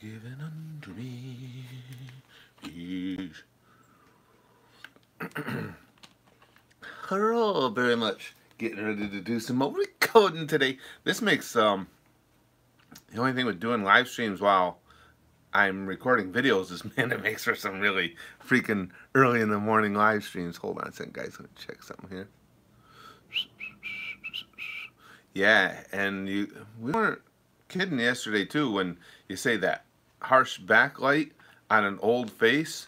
given unto me is... Hello, very much. Getting ready to do some more recording today. This makes the only thing with doing live streams while I'm recording videos is, man, it makes for some really freaking early in the morning live streams. Hold on a second, guys. Let me check something here. Yeah, and we weren't kidding yesterday too when you say that harsh backlight on an old face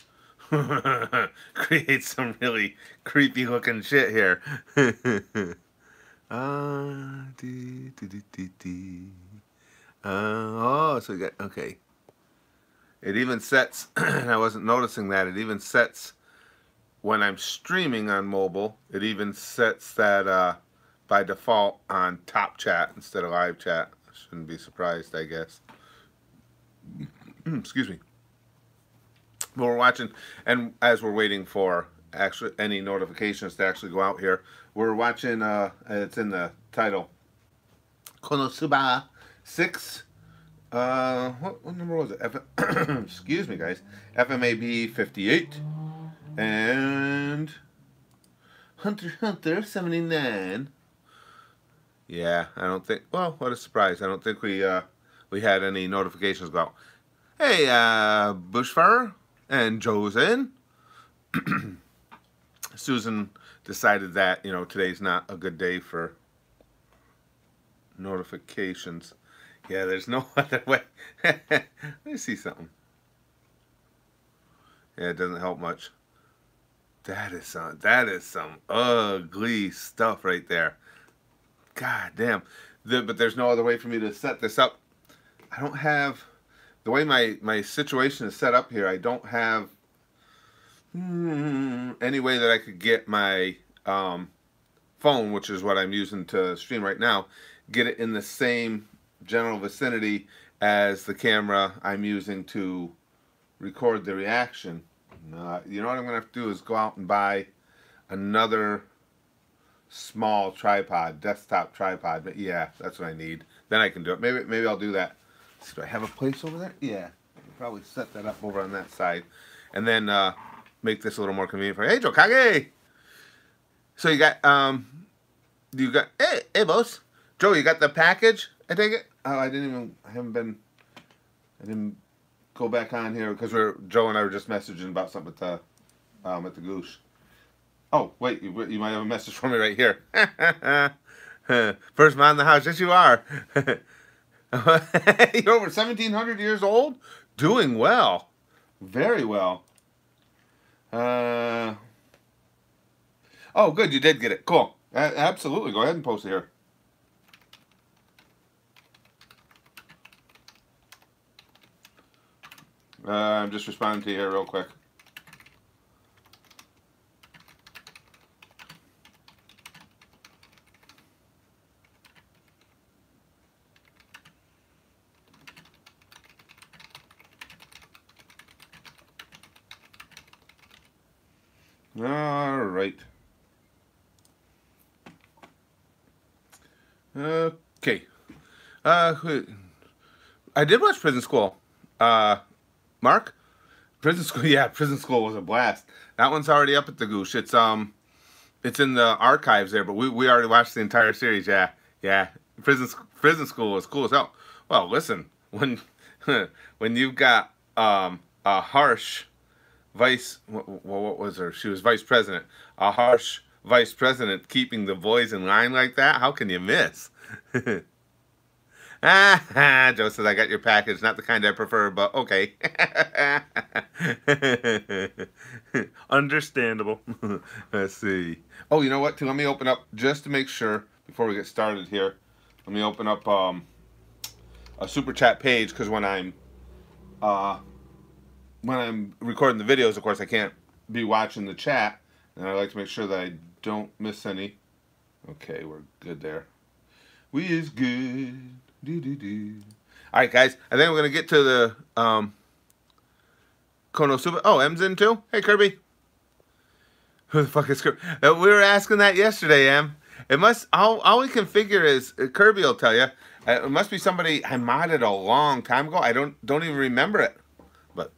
creates some really creepy looking shit here. Oh, so we got, okay. It even sets, I wasn't noticing that, it even sets when I'm streaming on mobile, it even sets that by default on top chat instead of live chat. Shouldn't be surprised, I guess. Excuse me. But we're watching, and as we're waiting for actually any notifications to actually go out here, we're watching, it's in the title, KONOSUBA 6. What number was it? Excuse me, guys. FMAB 58. And Hunter Hunter 79. Yeah, I don't think, well, what a surprise. I don't think we had any notifications go out. Hey, Bushfire and Joe's in. Susan decided that, you know, today's not a good day for notifications. Yeah, there's no other way. Let me see something. Yeah, it doesn't help much. That is some ugly stuff right there. God damn. But there's no other way for me to set this up. I don't have, the way my situation is set up here, I don't have any way that I could get my phone, which is what I'm using to stream right now, get it in the same general vicinity as the camera I'm using to record the reaction. You know what I'm going to have to do is go out and buy another small tripod, desktop tripod. But yeah, that's what I need. Then I can do it. Maybe I'll do that. Do I have a place over there? Yeah. I can probably set that up over on that side. And then make this a little more convenient for you. Hey, Joe Kage! So you got, hey, boss. Joe, you got the package? I take it? Oh, I didn't go back on here because Joe and I were just messaging about something at the GOOSH. Oh, wait, you might have a message for me right here. First man in the house. Yes, you are. You're over 1,700 years old? Doing well. Very well. Oh, good, you did get it. Cool. Absolutely, go ahead and post it here. I'm just responding to you here real quick. All right. Okay. I did watch Prison School. Mark? Prison School, yeah, Prison School was a blast. That one's already up at the GOOSH. It's in the archives there, but we already watched the entire series. Yeah, yeah. Prison School was cool as hell. Well, listen, when you've got a harsh vice, what was her? She was vice president. A harsh vice president keeping the boys in line like that. How can you miss? Joe says, I got your package. Not the kind I prefer, but okay. Understandable. Let's see. Oh, you know what, too? Let me open up, just to make sure, before we get started here, let me open up a super chat page, because when I'm recording the videos, of course, I can't be watching the chat, and I like to make sure that I don't miss any. Okay, we're good there. We is good. Alright, guys, I think we're going to get to the KONOSUBA. Oh, M's in too? Hey, Kirby. Who the fuck is Kirby? We were asking that yesterday, Em. It must, all we can figure is, Kirby will tell you, It must be somebody I modded a long time ago. I don't even remember it. But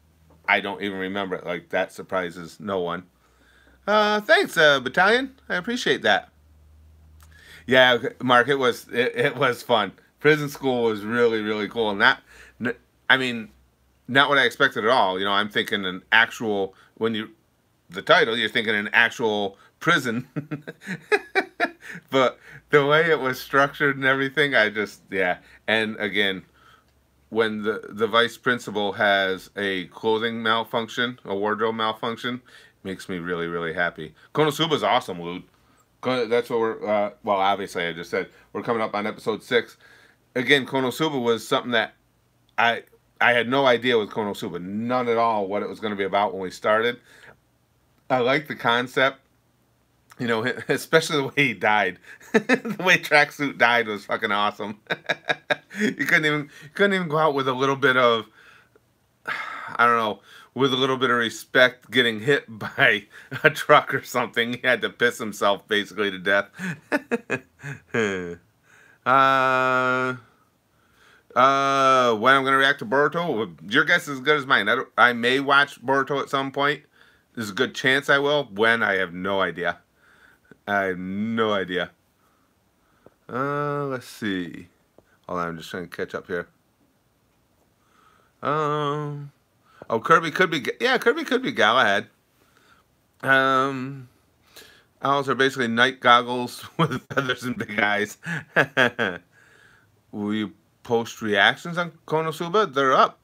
I don't even remember it. Like, that surprises no one. Thanks, Battalion. I appreciate that. Yeah, Mark, it was fun. Prison School was really, really cool. I mean, not what I expected at all. You know, I'm thinking an actual, the title, you're thinking an actual prison. But the way it was structured and everything, yeah. And again, when the vice principal has a clothing malfunction, a wardrobe malfunction, makes me really, really happy. Konosuba's awesome, Lude. That's what we're, well, obviously, I just said, we're coming up on episode 6. Again, Konosuba was something that I had no idea with Konosuba. None at all what it was going to be about when we started. I like the concept. You know, especially the way he died. The way Tracksuit died was fucking awesome. You couldn't even go out with a little bit of, I don't know, with a little bit of respect getting hit by a truck or something. He had to piss himself basically to death. When I'm going to react to Boruto, your guess is as good as mine. I may watch Boruto at some point. There's a good chance I will. When, I have no idea. I have no idea. Let's see. Hold on, I'm just trying to catch up here. Oh, Kirby could be, yeah, Kirby could be Galahad. Owls are basically night goggles with feathers and big eyes. Will you post reactions on Konosuba? They're up.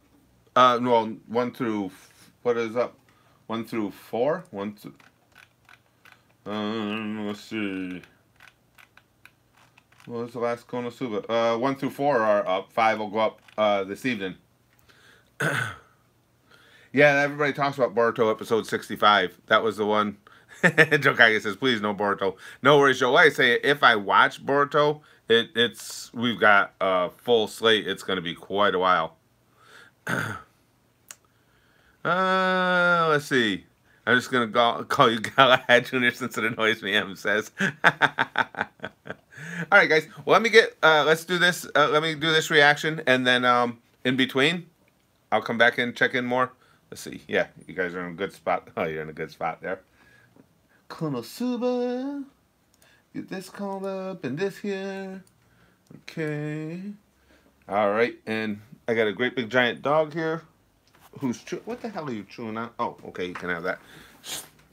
Well, 1 through, what is up? 1 through 4? Let's see. What was the last Konosuba? 1 through 4 are up. 5 will go up this evening. Yeah, everybody talks about Boruto episode 65. That was the one. Jokage says, please, no Boruto. No worries, Joe. Like I say, if I watch Boruto, we've got a full slate. It's going to be quite a while. Let's see. I'm just going to call you Galahad Jr. since it annoys me, M says. All right, guys. Well, let's do this. Let me do this reaction, and then in between, I'll come back and check in more. Let's see. Yeah, you guys are in a good spot. Oh, you're in a good spot there. Konosuba. Get this called up and this here. Okay. All right, and I got a great big giant dog here. Who's what the hell are you chewing on? Oh, okay, you can have that.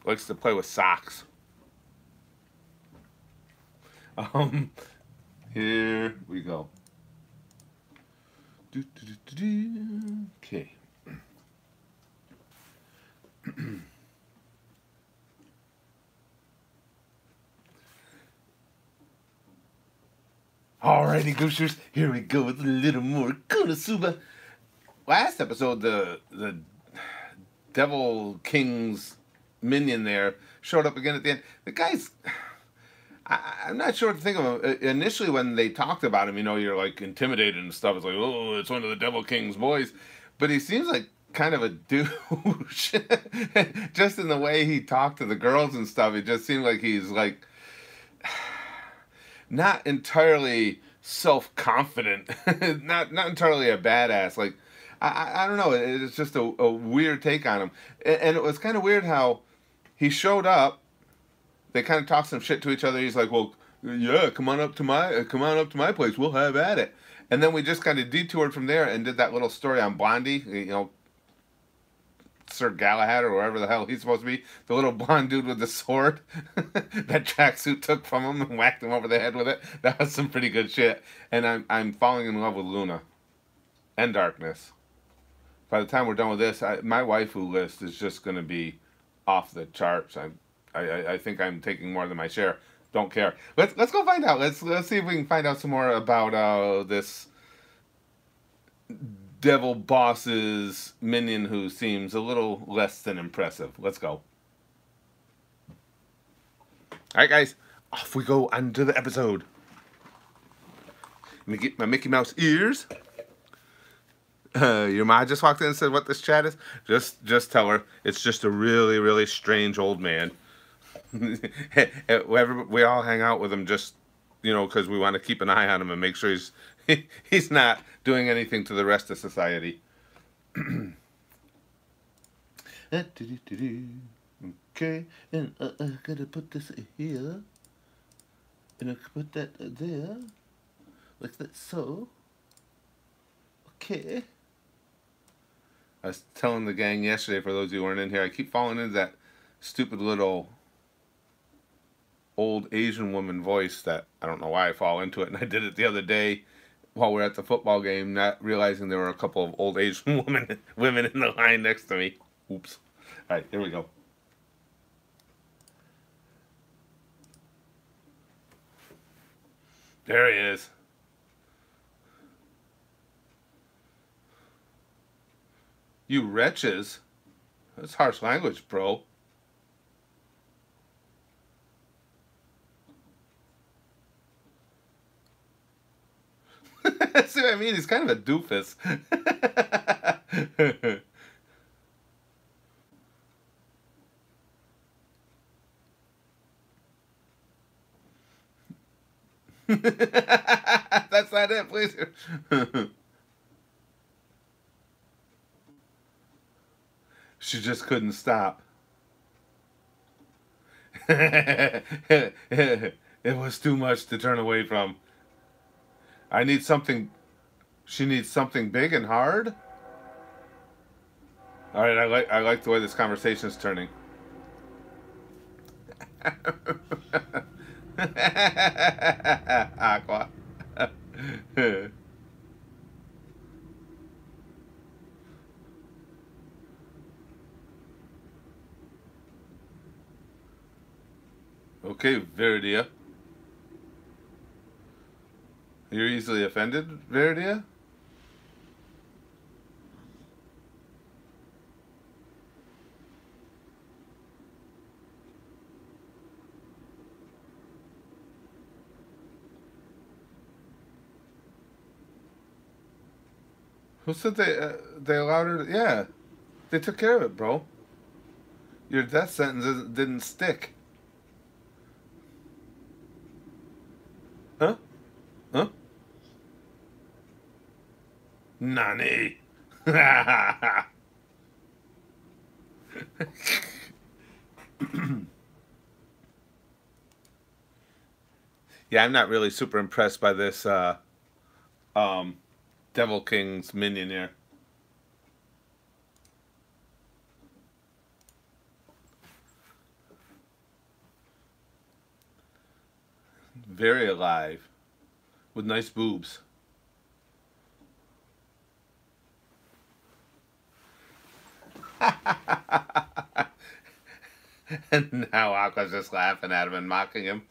Likes to play with socks. Here we go. Okay. Alrighty, Gooshers, here we go with a little more Konosuba. Last episode, the Devil King's minion there showed up again at the end. The guy's, I'm not sure what to think of him. Initially, when they talked about him, you know, you're like intimidated and stuff. It's like, oh, it's one of the Devil King's boys. But he seems like kind of a douche. Just in the way he talked to the girls and stuff, it just seemed like he's like not entirely self-confident, not entirely a badass. Like, I don't know. It's just a weird take on him, and it was kind of weird how he showed up. They kind of talked some shit to each other. He's like, "Well, yeah, come on up to my place. We'll have at it." And then we just kind of detoured from there and did that little story on Blondie. You know, Sir Galahad or wherever the hell he's supposed to be, the little blonde dude with the sword that Tracksuit took from him and whacked him over the head with it. That was some pretty good shit. And I'm falling in love with Luna and Darkness. By the time we're done with this, my waifu list is just going to be off the charts. I think I'm taking more than my share. Don't care. Let's go find out. Let's see if we can find out some more about this devil boss's minion who seems a little less than impressive. Let's go. Alright, guys. Off we go onto the episode. Let me get my Mickey Mouse ears. Your ma just walked in and said what this chat is. Just tell her it's just a really, really strange old man. We all hang out with him just you know, because we want to keep an eye on him and make sure he's not doing anything to the rest of society. Okay, and I gotta put this here, and I put that there, like that, so. Okay. I was telling the gang yesterday, for those of you who weren't in here, I keep falling into that stupid little old Asian woman voice that I don't know why I fall into it, and I did it the other day while we were at the football game, not realizing there were a couple of old Asian women in the line next to me. Oops. All right, here we go. There he is. You wretches. That's harsh language, bro. See what I mean? He's kind of a doofus. That's not it, please. She just couldn't stop. It was too much to turn away from. I need something. She needs something big and hard. All right, I like the way this conversation is turning. Aqua. Okay, Veridia. You're easily offended, Veridia? Who said they allowed her to, yeah, they took care of it, bro. Your death sentence didn't stick. Huh? Huh? Nani? Yeah, I'm not really super impressed by this um, Devil King's minion here. Very alive. With nice boobs. And now Aqua's just laughing at him and mocking him.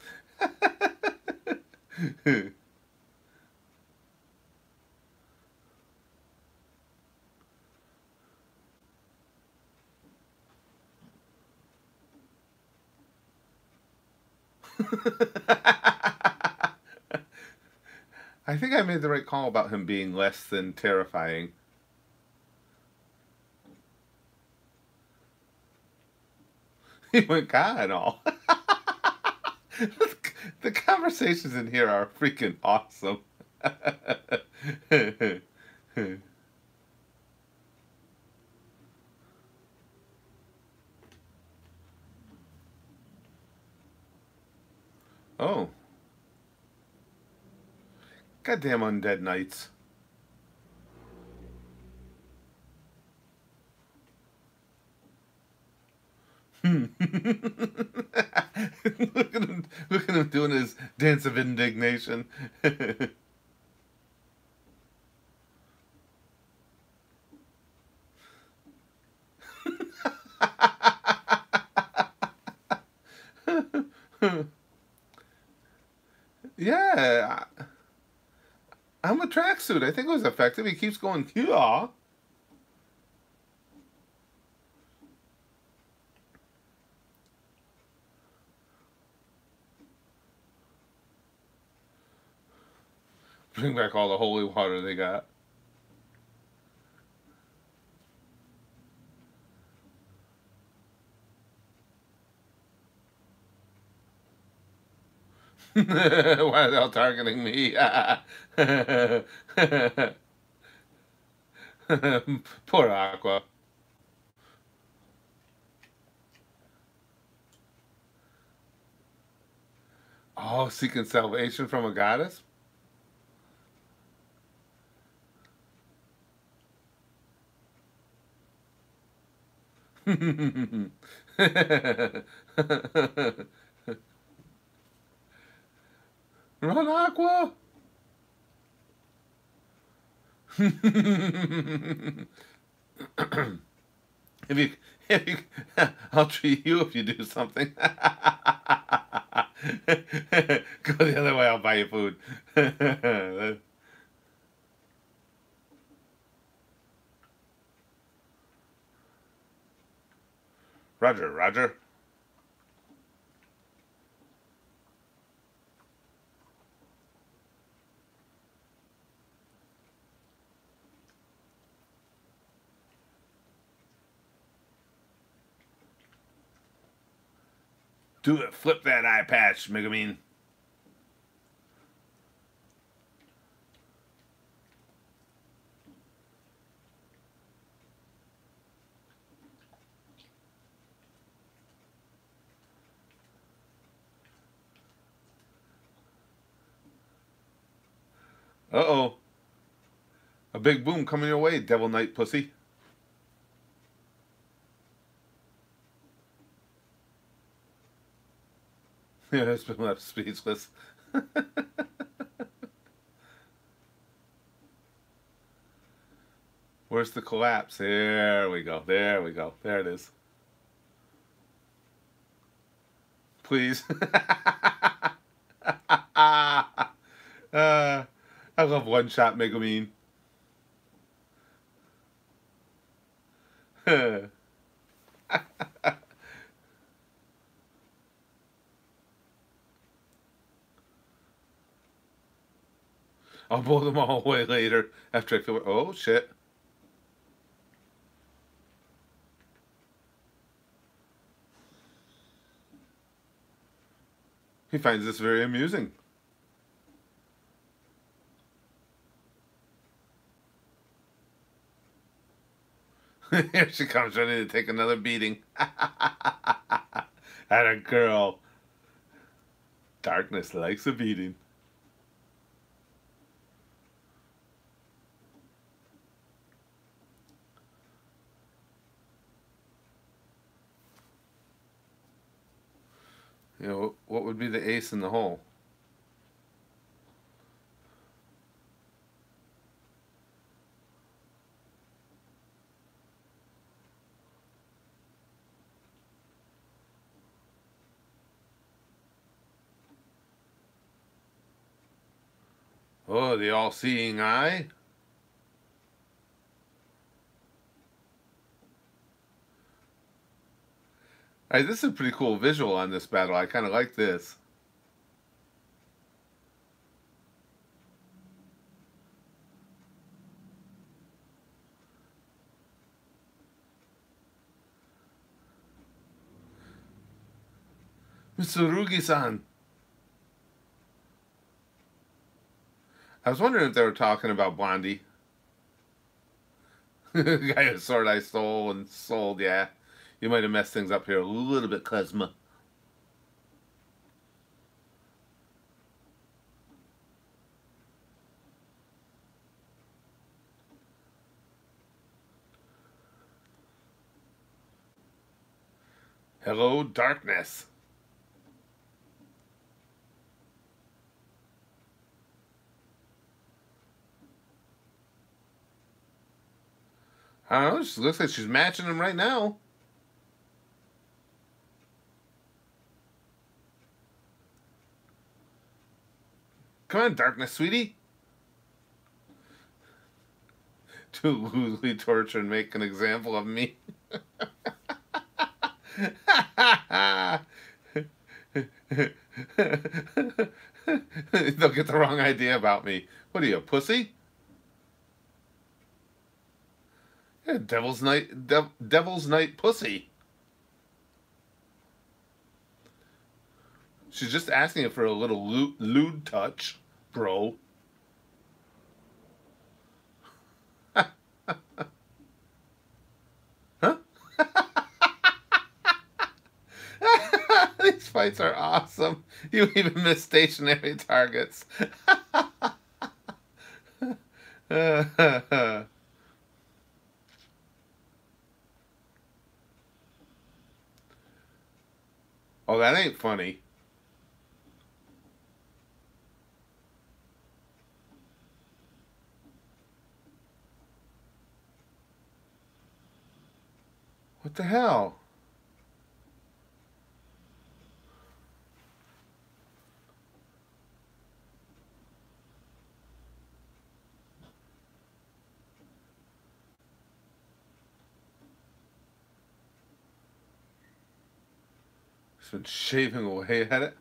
I think I made the right call about him being less than terrifying. He went God and all. The conversations in here are freaking awesome. Oh. Goddamn undead knights. Look at him doing his dance of indignation. Yeah, I'm a tracksuit. I think it was effective. He keeps going, yeah. Bring back all the holy water they got. Why are they all targeting me? Poor Aqua. Oh, seeking salvation from a goddess? Run, Aqua! if you, if you, I'll treat you if you do something. Go the other way, I'll buy you food. Roger, Roger. Do it. Flip that eye patch, Megumin. Uh-oh. A big boom coming your way, Devil Knight pussy. Yeah, it's been left speechless. Where's the collapse? There we go. There we go. There it is. Please. I love one-shot Megumin. I'll blow them all away later after I feel. Oh shit! He finds this very amusing. Here she comes, ready to take another beating. At a girl. Darkness likes a beating. You know, what would be the ace in the hole? Oh, the all-seeing eye? Alright, this is a pretty cool visual on this battle. I kind of like this. Mitsurugi-san. I was wondering if they were talking about Blondie. The guy whose sword I stole and sold, yeah. You might have messed things up here a little bit, Kazuma. Hello, darkness. I don't know, she looks like she's matching him right now. Come on, darkness, sweetie. To loosely torture and make an example of me. They'll get the wrong idea about me. What are you, a pussy? Yeah, Devil's Night pussy. She's just asking for a little lewd touch, bro. Huh? These fights are awesome. You even miss stationary targets. Oh, that ain't funny. What the hell? He's been shaving away at it.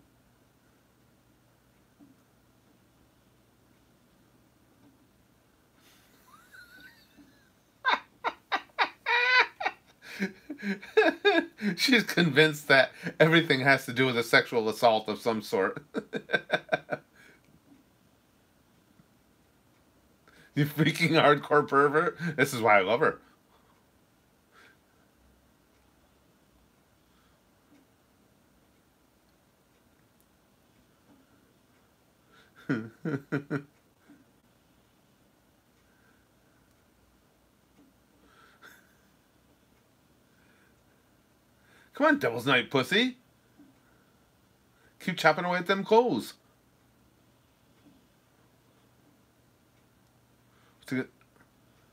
She's convinced that everything has to do with a sexual assault of some sort. You freaking hardcore pervert. This is why I love her. Come on, Devil's Night pussy. Keep chopping away at them clothes.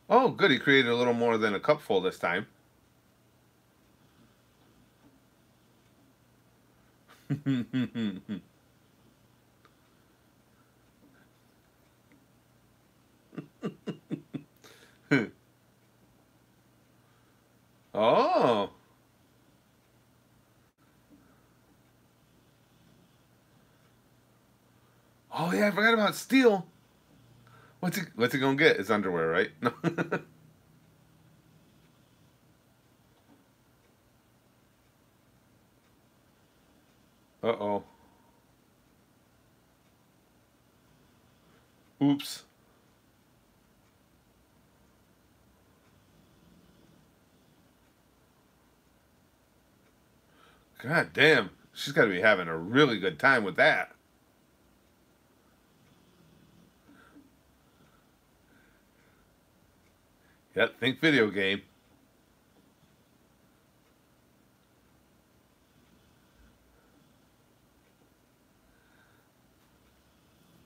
Oh, good. He created a little more than a cupful this time. Oh. Oh yeah, I forgot about Steel. What's he gonna get? His underwear, right? No. Uh-oh. Oops. God damn. She's got to be having a really good time with that. Yep, think video game.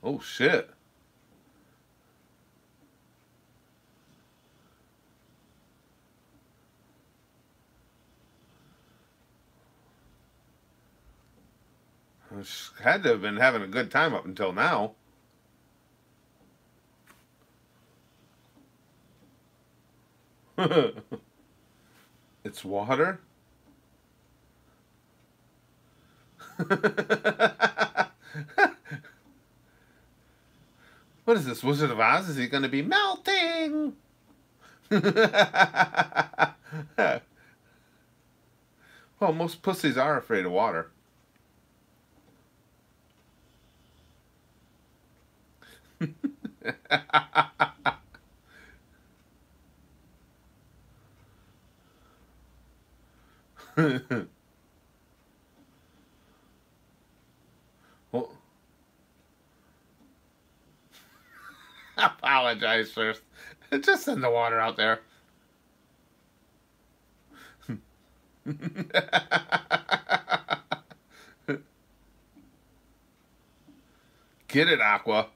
Oh, shit. She had to have been having a good time up until now. It's water? What is this, Wizard of Oz? Is he going to be melting? Well, most pussies are afraid of water. Well, apologize first. Just send the water out there. Get it, Aqua.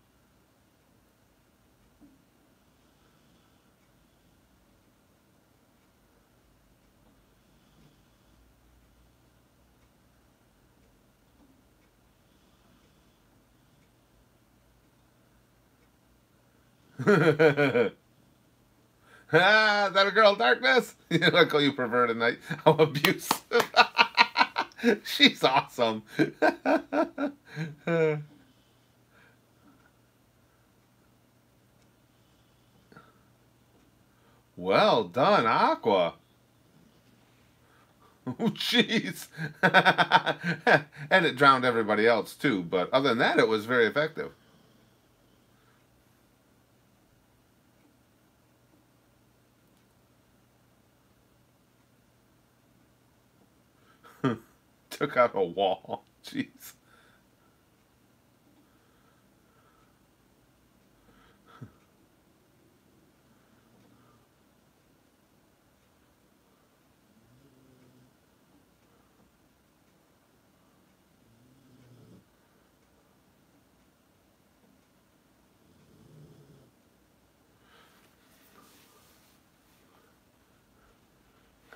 Ah, is that a girl, Darkness? I call you perverted night. How abusive. She's awesome. Well done, Aqua. Oh, jeez. And it drowned everybody else, too. But other than that, it was very effective. Took out a wall. Jeez.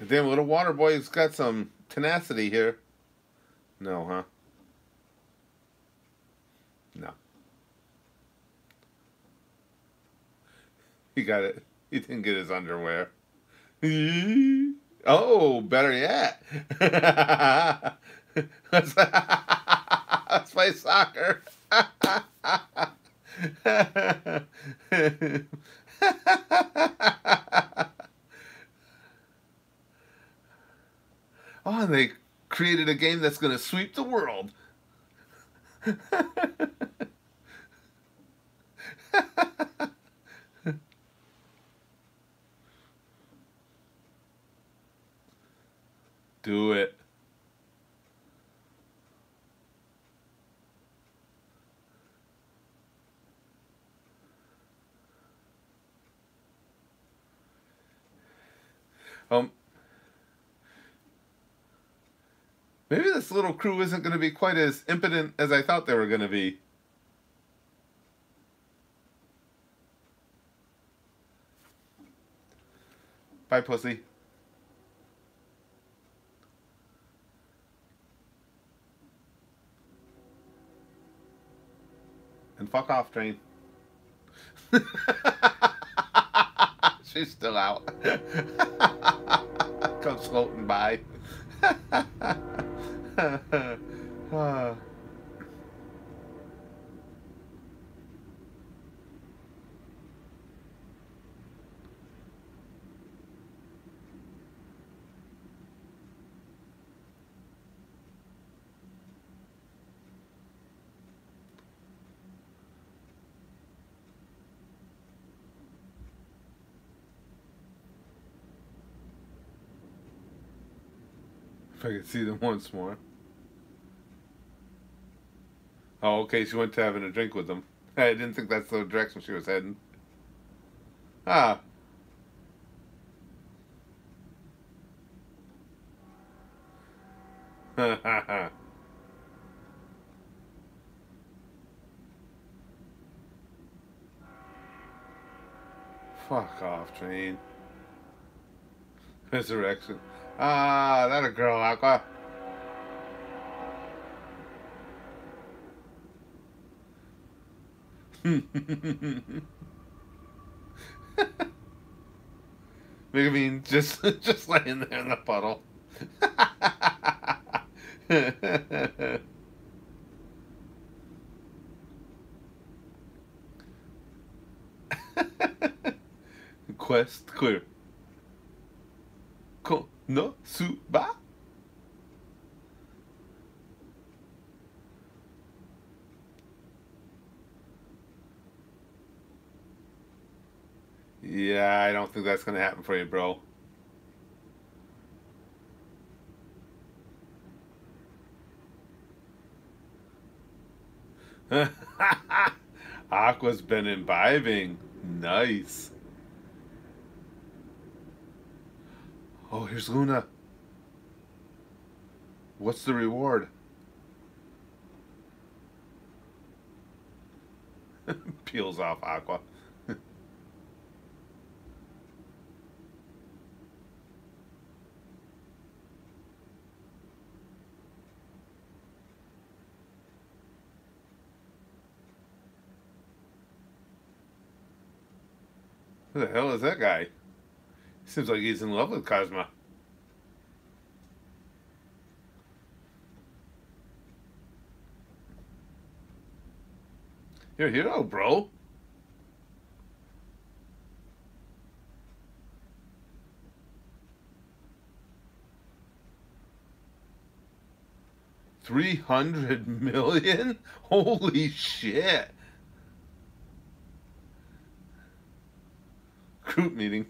Damn, little water boy's got some tenacity here. No, huh? No. He got it. He didn't get his underwear. Oh, better yet. Let's play soccer. Oh, and they created a game that's going to sweep the world. Do it. Maybe this little crew isn't going to be quite as impotent as I thought they were going to be. Bye, pussy. And fuck off, train. She's still out. Comes floating by. If I could see them once more. Oh, okay, she went to having a drink with them. I didn't think that's the direction she was heading. Ah. Fuck off, train. Resurrection. Ah, that a girl, Aqua. Megumin just laying there in the puddle. Quest clear. KONOSUBA? Yeah, I don't think that's gonna happen for you, bro. Aqua's been imbibing. Nice. Oh, here's Luna. What's the reward? Peels off Aqua. Who the hell is that guy? Seems like he's in love with Cosma. You're a hero, bro. 300 million? Holy shit. Group meeting.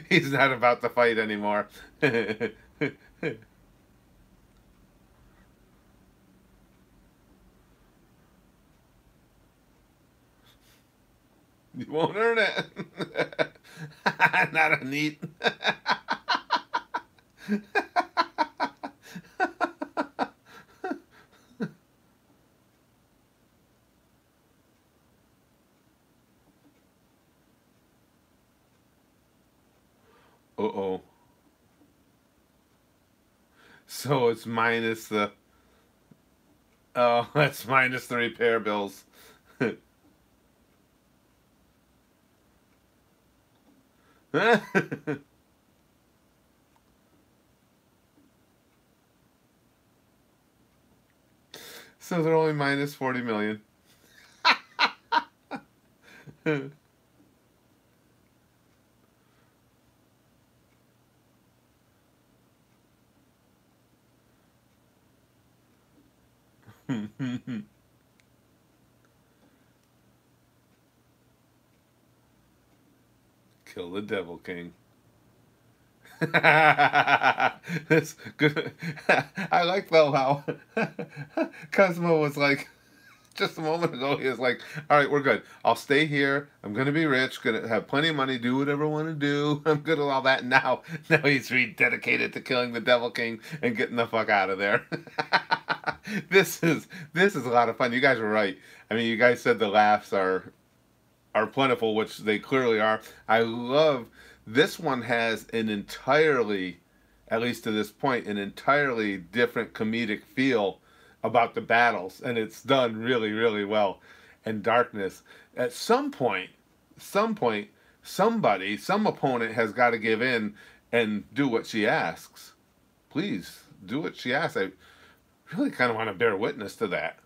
He's not about to fight anymore. You won't earn it. Not a neat. Uh-oh. So it's minus the... Oh, that's minus the repair bills. So they're only minus 40 million. Kill the Devil King. That's good. I like though how Cosmo was like, just a moment ago, he was like, all right, we're good. I'll stay here. I'm going to be rich, going to have plenty of money, do whatever I want to do. I'm good at all that. Now he's rededicated to killing the Devil King and getting the fuck out of there. This is a lot of fun. You guys were right. I mean, you guys said the laughs are plentiful, which they clearly are. I love this one has an entirely, at least to this point, an entirely different comedic feel about the battles, and it's done really, really well. And Darkness, at some point, some opponent has got to give in and do what she asks. Please do what she asks. I really kind of want to bear witness to that.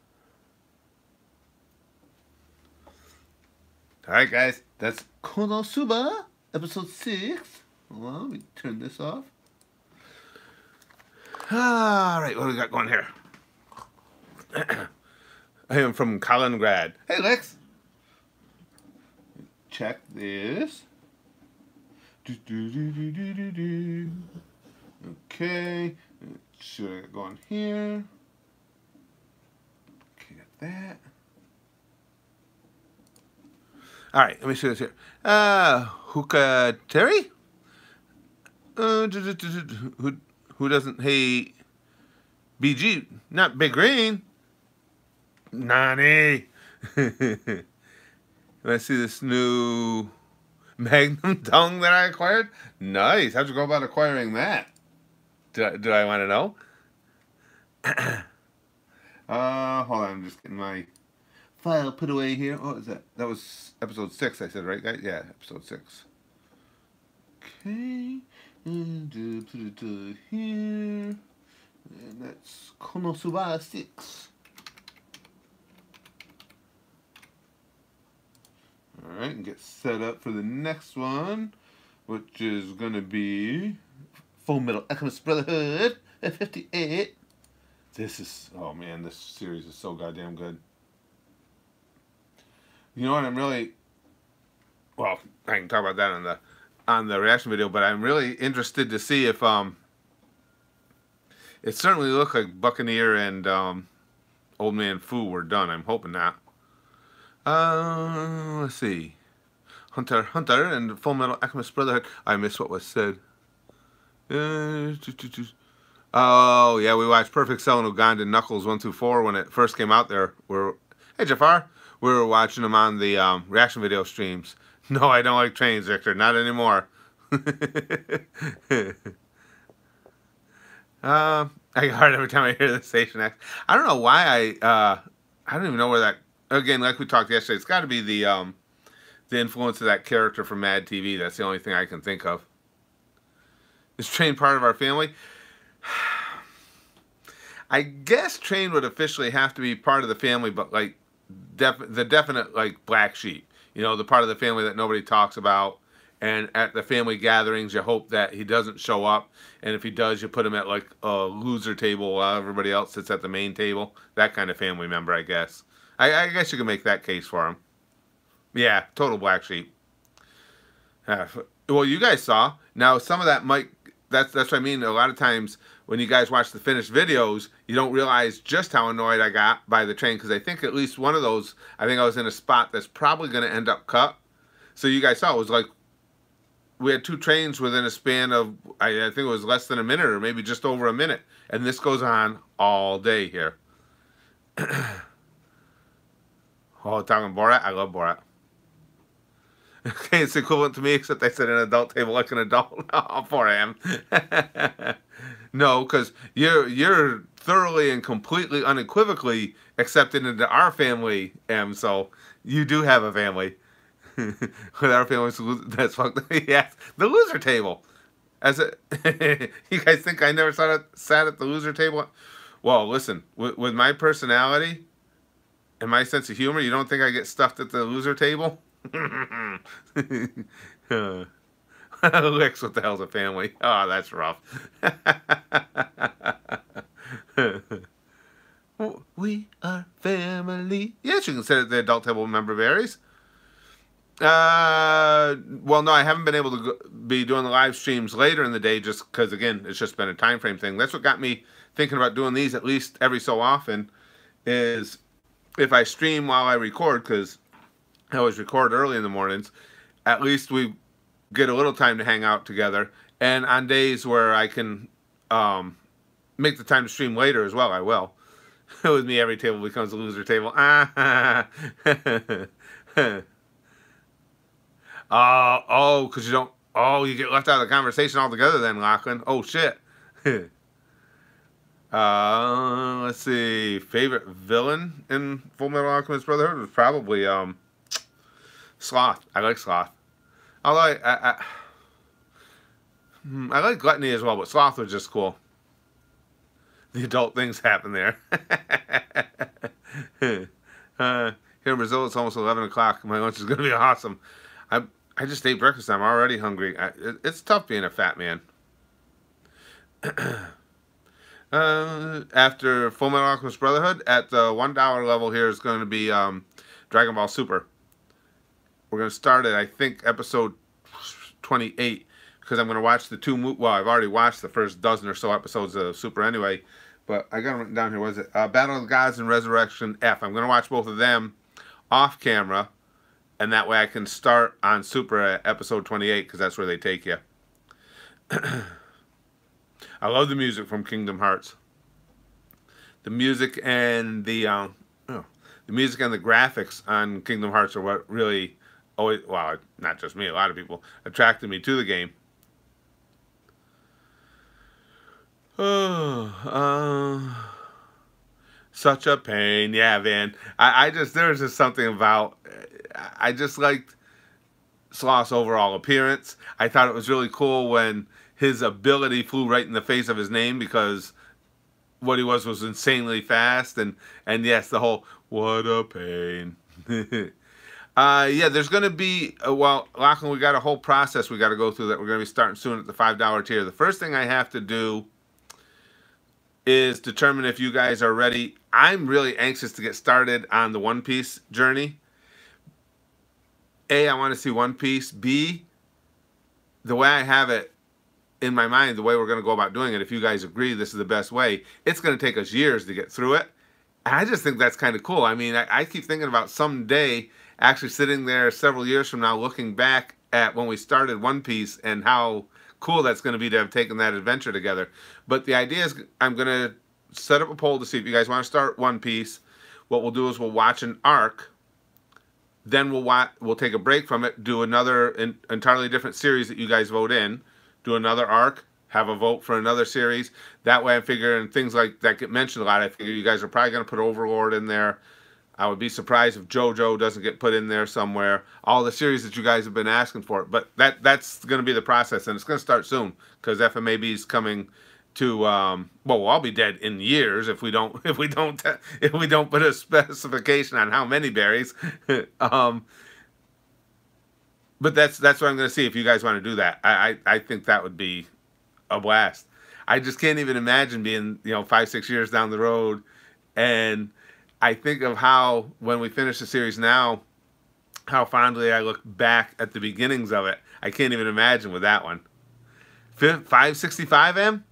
Alright guys, that's Konosuba, episode 6. Well, let me turn this off. Alright, what do we got going here? I am from Kaliningrad. Hey Lex! Check this. Okay, should I go on here? Okay, got that. Alright, let me see this here. Hookah Terry? Who doesn't hate BG? Not Big Green. Nani. Let's see this new Magnum tongue that I acquired. Nice. How'd you go about acquiring that? Do I want to know? Hold on. I'm just getting my file put away here. What was that? That was episode 6, I said, right, guys? Yeah, episode 6. Okay. And put it here. And that's Konosuba 6. Alright, and get set up for the next one, which is going to be Fullmetal Alchemist Brotherhood at 58. This is, oh man, this series is so goddamn good. You know what, I'm really, well, I can talk about that on the reaction video, but I'm really interested to see if, it certainly looked like Buccaneer and Old Man Fu were done. I'm hoping not. Let's see. Hunter and Fullmetal Alchemist Brotherhood. I missed what was said. Oh, yeah, we watched Perfect Cell and Ugandan Knuckles 1 through 4 when it first came out there. Hey, Jafar. We were watching them on the reaction video streams. No, I don't like trains, Victor. Not anymore. I get hard every time I hear the station X. I don't know why I don't even know where that. Again, like we talked yesterday, it's got to be the influence of that character from Mad TV. That's the only thing I can think of. Is Train part of our family? I guess Train would officially have to be part of the family, but like the definite like black sheep. You know, the part of the family that nobody talks about. And at the family gatherings, you hope that he doesn't show up. And if he does, you put him at like a loser table while everybody else sits at the main table. That kind of family member, I guess. I guess you can make that case for him. Yeah, total black sheep. Well, you guys saw. Now, some of that might... That's what I mean. A lot of times when you guys watch the finished videos, you don't realize just how annoyed I got by the train. Because I think at least one of those, I think I was in a spot that's probably going to end up cut. So you guys saw, it was like... We had 2 trains within a span of, I think it was less than a minute or maybe just over a minute. And this goes on all day here. Oh, talking Borat? I love Borat. Okay, it's equivalent to me, except I said an adult table like an adult. Oh, poor I am. No, because you're thoroughly and completely unequivocally accepted into our family, Em, so you do have a family. With our family, that's fucked. Yes, the loser table. As a, you guys think I never sat at the loser table? Well, listen, with my personality and my sense of humor, you don't think I get stuffed at the loser table? Licks, what the hell's a family? Oh, that's rough. We are family. Yes, you can sit at the adult table with member berries. Well, no, I haven't been able to be doing the live streams later in the day just because, again, it's just been a time frame thing. That's what got me thinking about doing these at least every so often, is if I stream while I record, because I always record early in the mornings, at least we get a little time to hang out together. And on days where I can make the time to stream later as well, I will. With me, every table becomes a loser table. Because you don't... Oh, you get left out of the conversation altogether then, Lachlan. Oh, shit. Let's see. Favorite villain in Fullmetal Alchemist Brotherhood was probably Sloth. I like Sloth. Although I like Gluttony as well, but Sloth was just cool. The adult things happen there. Here in Brazil, it's almost 11 o'clock. My lunch is going to be awesome. I just ate breakfast. I'm already hungry. It's tough being a fat man. After Fullmetal Alchemist Brotherhood, at the $1 level here is going to be Dragon Ball Super. We're going to start at, I think, episode 28, because I'm going to watch the 2 well, I've already watched the first dozen or so episodes of Super anyway, but I got them written down here. What is it? Battle of the Gods and Resurrection F. I'm going to watch both of them off camera, and that way I can start on Super at episode 28, because that's where they take you. I love the music from Kingdom Hearts. The music and the music and the graphics on Kingdom Hearts are what really always, well, not just me, a lot of people, attracted me to the game. Such a pain. Yeah, man. There was just something about, I just liked Sloth's overall appearance. I thought it was really cool when his ability flew right in the face of his name, because what he was insanely fast. And yes, the whole, what a pain. Yeah, there's going to be, well, Lachlan, we got a whole process we got to go through that we're going to be starting soon at the $5 tier. The first thing I have to do is determine if you guys are ready. I'm really anxious to get started on the One Piece journey. A, I want to see One Piece. B, the way I have it in my mind, the way we're going to go about doing it, if you guys agree this is the best way, it's going to take us years to get through it. And I just think that's kind of cool. I mean, I keep thinking about someday actually sitting there several years from now looking back at when we started One Piece and how cool that's going to be to have taken that adventure together. But the idea is I'm going to set up a poll to see if you guys want to start One Piece. What we'll do is we'll watch an arc. Then we'll take a break from it, do another entirely different series that you guys vote in, do another arc, have a vote for another series. That way I'm figuring things like that get mentioned a lot. I figure you guys are probably going to put Overlord in there. I would be surprised if JoJo doesn't get put in there somewhere. All the series that you guys have been asking for. But that's going to be the process, and it's going to start soon, because FMAB is coming to, well, I'll be dead in years if we don't put a specification on how many berries. But that's what I'm going to see if you guys want to do that. I think that would be a blast. I just can't even imagine being, you know, 5-6 years down the road, and I think of how when we finish the series now, how fondly I look back at the beginnings of it. I can't even imagine with that one. 565M.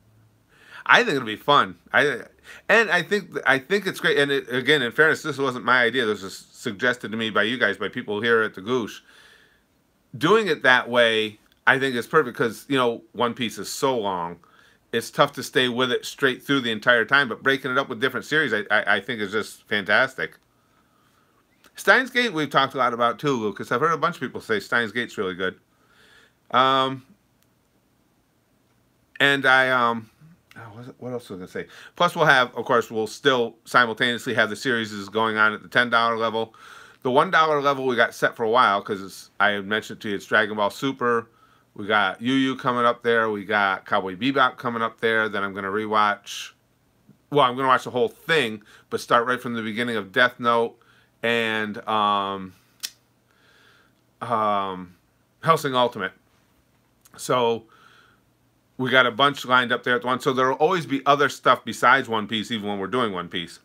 I think it'll be fun. I think it's great. And again, in fairness, this wasn't my idea. This was suggested to me by you guys, by people here at the GOOSH. Doing it that way, I think is perfect because, you know, One Piece is so long. It's tough to stay with it straight through the entire time, but breaking it up with different series, I think is just fantastic. Steins Gate we've talked a lot about too, Lucas. I've heard a bunch of people say Steins Gate's really good. And what else was I going to say? Plus we'll have, of course, we'll still simultaneously have the series going on at the $10 level. The $1 level we got set for a while because I had mentioned to you, it's Dragon Ball Super. We got Yu Yu coming up there. We got Cowboy Bebop coming up there. Then I'm going to rewatch. Well, I'm going to watch the whole thing, but start right from the beginning of Death Note and Hellsing Ultimate. So we got a bunch lined up there at the one. So there will always be other stuff besides One Piece, even when we're doing One Piece.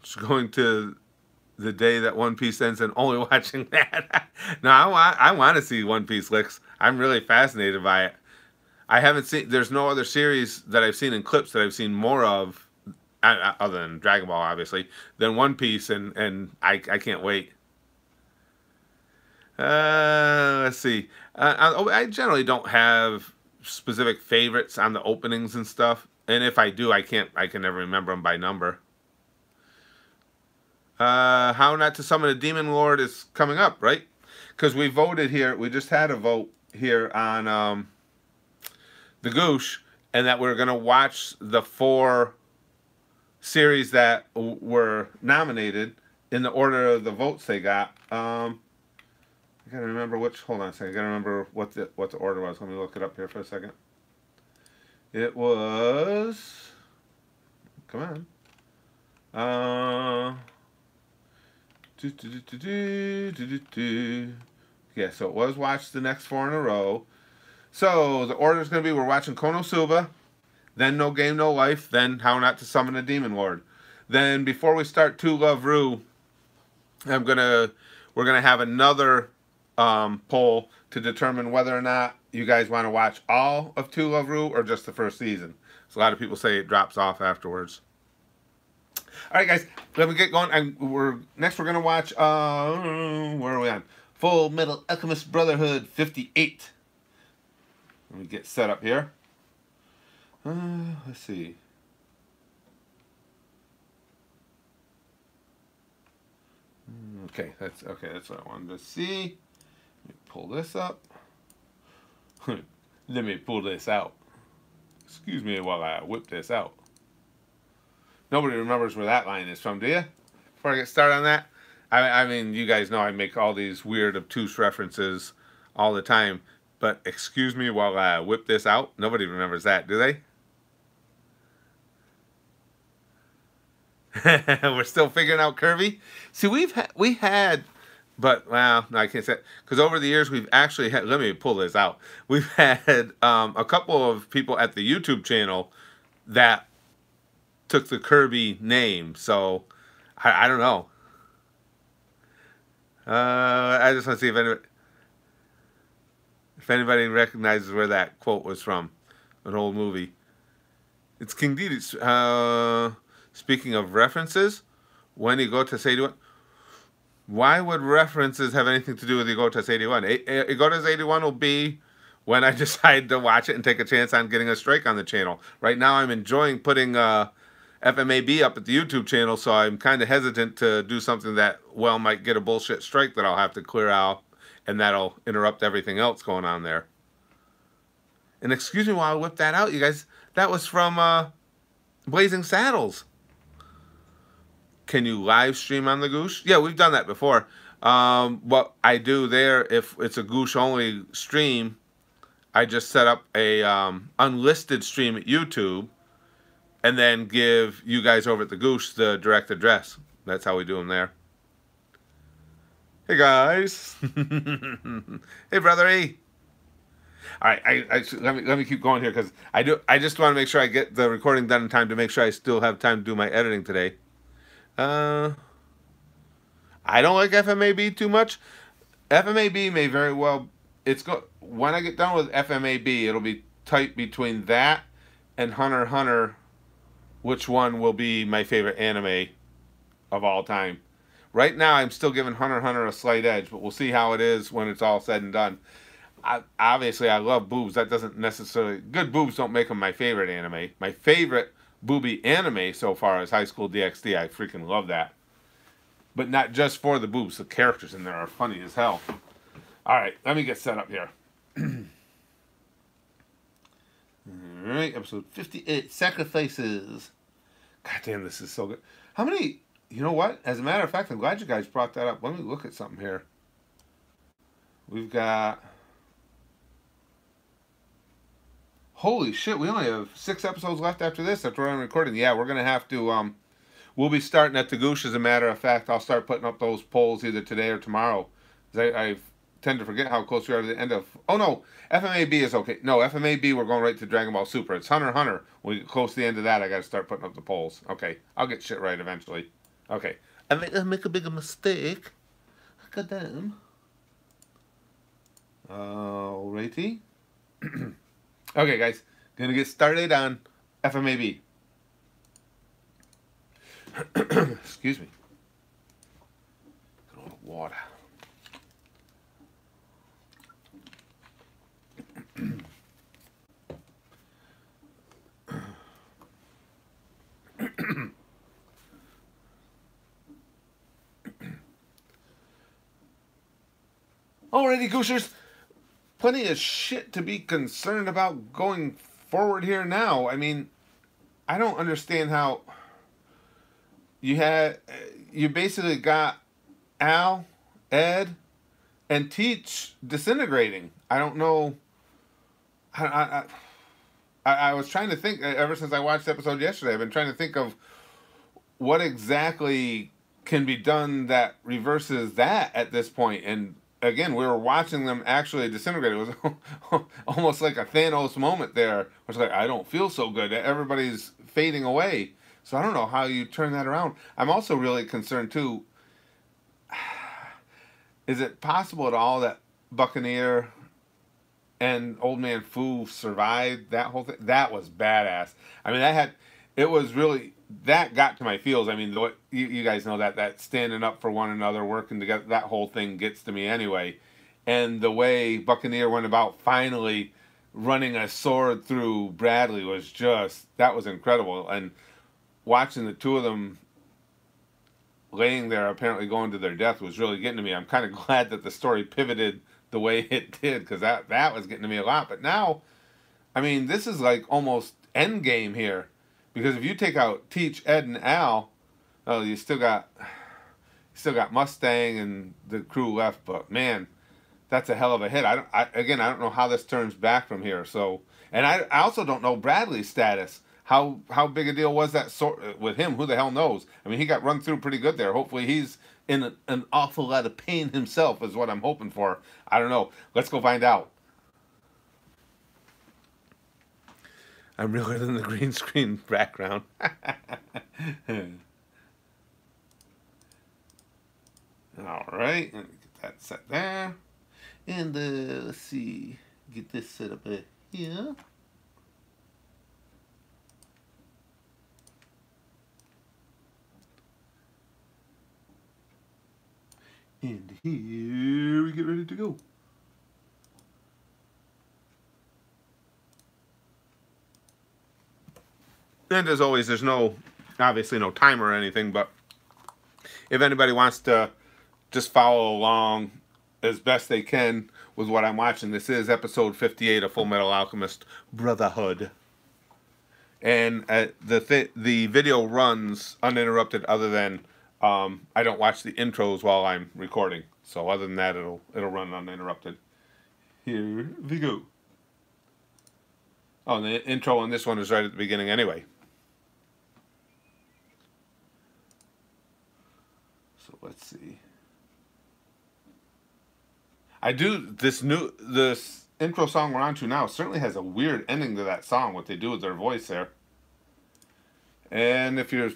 Just going to the day that One Piece ends and only watching that. No, I want to see One Piece licks. I'm really fascinated by it. I haven't seen, there's no other series that I've seen in clips that I've seen more of, other than Dragon Ball, obviously, than One Piece, and I can't wait. Let's see. I generally don't have specific favorites on the openings and stuff, and if I do, I can never remember them by number. How Not to Summon a Demon Lord is coming up, right? Because we voted here, we just had a vote here on the GOOSH, and that we're going to watch the 4 series that were nominated in the order of the votes they got. I gotta remember which, hold on a second, I gotta remember what the order was. Let me look it up here for a second. It was, come on. Yeah, so it was watch the next 4 in a row. So the order is going to be, we're watching Konosuba, then No Game No Life, then How Not to Summon a Demon Lord. Then before we start To Love Ru, we're gonna have another poll to determine whether or not you guys want to watch all of To Love Ru or just the first season. So a lot of people say it drops off afterwards. All right, guys, let me get going. Next we're gonna watch. Where are we on? Fullmetal Alchemist Brotherhood 58. Let me get set up here. Let's see. Okay, that's what I wanted to see. Let me pull this up. Let me pull this out. Excuse me while I whip this out. Nobody remembers where that line is from, do you? Before I get started on that, I mean, you guys know I make all these weird, obtuse references all the time. But excuse me while I whip this out. Nobody remembers that, do they? We're still figuring out Kirby. See, we had, but well, no, I can't say it, because over the years we've actually had. Let me pull this out. We've had a couple of people at the YouTube channel that took the Kirby name. So I don't know. I just want to see if anybody recognizes where that quote was from, an old movie. It's King Dedede. Speaking of references, when Igota's 81, why would references have anything to do with Igota's 81? Igota's 81 will be when I decide to watch it and take a chance on getting a strike on the channel. Right now I'm enjoying putting FMAB up at the YouTube channel, so I'm kind of hesitant to do something that, well, might get a bullshit strike that I'll have to clear out, and that'll interrupt everything else going on there. And excuse me while I whip that out, you guys, that was from Blazing Saddles. Can you live stream on the GOOSH? Yeah, we've done that before. What I do there, if it's a GOOSH only stream, I just set up a unlisted stream at YouTube and then give you guys over at the GOOSH the direct address. That's how we do them there. Hey guys. Hey brother E. All right, let me keep going here because I just want to make sure I get the recording done in time to make sure I still have time to do my editing today. I don't like FMAB too much. FMAB may very well when I get done with FMAB, it'll be tight between that and Hunter x Hunter, which one will be my favorite anime of all time. Right now, I'm still giving Hunter x Hunter a slight edge, but we'll see how it is when it's all said and done. Obviously, I love boobs. That doesn't necessarily... Good boobs don't make them my favorite anime. My favorite booby anime so far is High School DxD. I freaking love that. But not just for the boobs. The characters in there are funny as hell. Alright, let me get set up here. Alright, episode 58, Sacrifices. God damn, this is so good. How many... You know what? As a matter of fact, I'm glad you guys brought that up. Let me look at something here. We've got... Holy shit, we only have 6 episodes left after this, after I'm recording. Yeah, we're going to have to... We'll be starting at the GOOSH, as a matter of fact. I'll start putting up those polls either today or tomorrow. I tend to forget how close we are to the end of... Oh, no. FMAB is okay. No, FMAB, we're going right to Dragon Ball Super. It's Hunter x Hunter. When we get close to the end of that, I got to start putting up the polls. Okay, I'll get shit right eventually. Okay. I make a bigger mistake. God damn. Alrighty. Okay, guys. Gonna get started on FMAB. Excuse me. A little water. Alrighty, Gooshers. Plenty of shit to be concerned about going forward here now. I mean, I don't understand how you basically got Al, Ed, and Teach disintegrating. I don't know. I was trying to think, ever since I watched the episode yesterday, I've been trying to think of what exactly can be done that reverses that at this point. And again, we were watching them actually disintegrate. It was almost like a Thanos moment there. It's like, I don't feel so good. Everybody's fading away. So I don't know how you turn that around. I'm also really concerned, too. Is it possible at all that Buccaneer and Old Man Fu survived that whole thing? That was badass. I mean, that got to my feels. I mean, you guys know that standing up for one another, working together, that whole thing gets to me anyway. And the way Buccaneer went about finally running a sword through Bradley that was incredible. And watching the two of them laying there, apparently going to their death, was really getting to me. I'm kind of glad that the story pivoted the way it did, because that was getting to me a lot. But now, I mean, this is like almost endgame here. Because if you take out Teach, Ed, and Al, you still got Mustang and the crew left. But man, that's a hell of a hit. I don't know how this turns back from here. So, and I also don't know Bradley's status. How big a deal was that with him? Who the hell knows? I mean, he got run through pretty good there. Hopefully, he's in an awful lot of pain himself, is what I'm hoping for. I don't know. Let's go find out. I'm realer than the green screen background. All right, let me get that set there. And let's see, get this set up here. And here we get ready to go. And as always, there's obviously no timer or anything, but if anybody wants to just follow along as best they can with what I'm watching, this is episode 58 of Fullmetal Alchemist Brotherhood. And the video runs uninterrupted, other than I don't watch the intros while I'm recording. So other than that, it'll run uninterrupted. Here we go. Oh, and the intro on this one is right at the beginning anyway. So let's see. I do this intro song we're on to now certainly has a weird ending to that song. What they do with their voice there, and if you're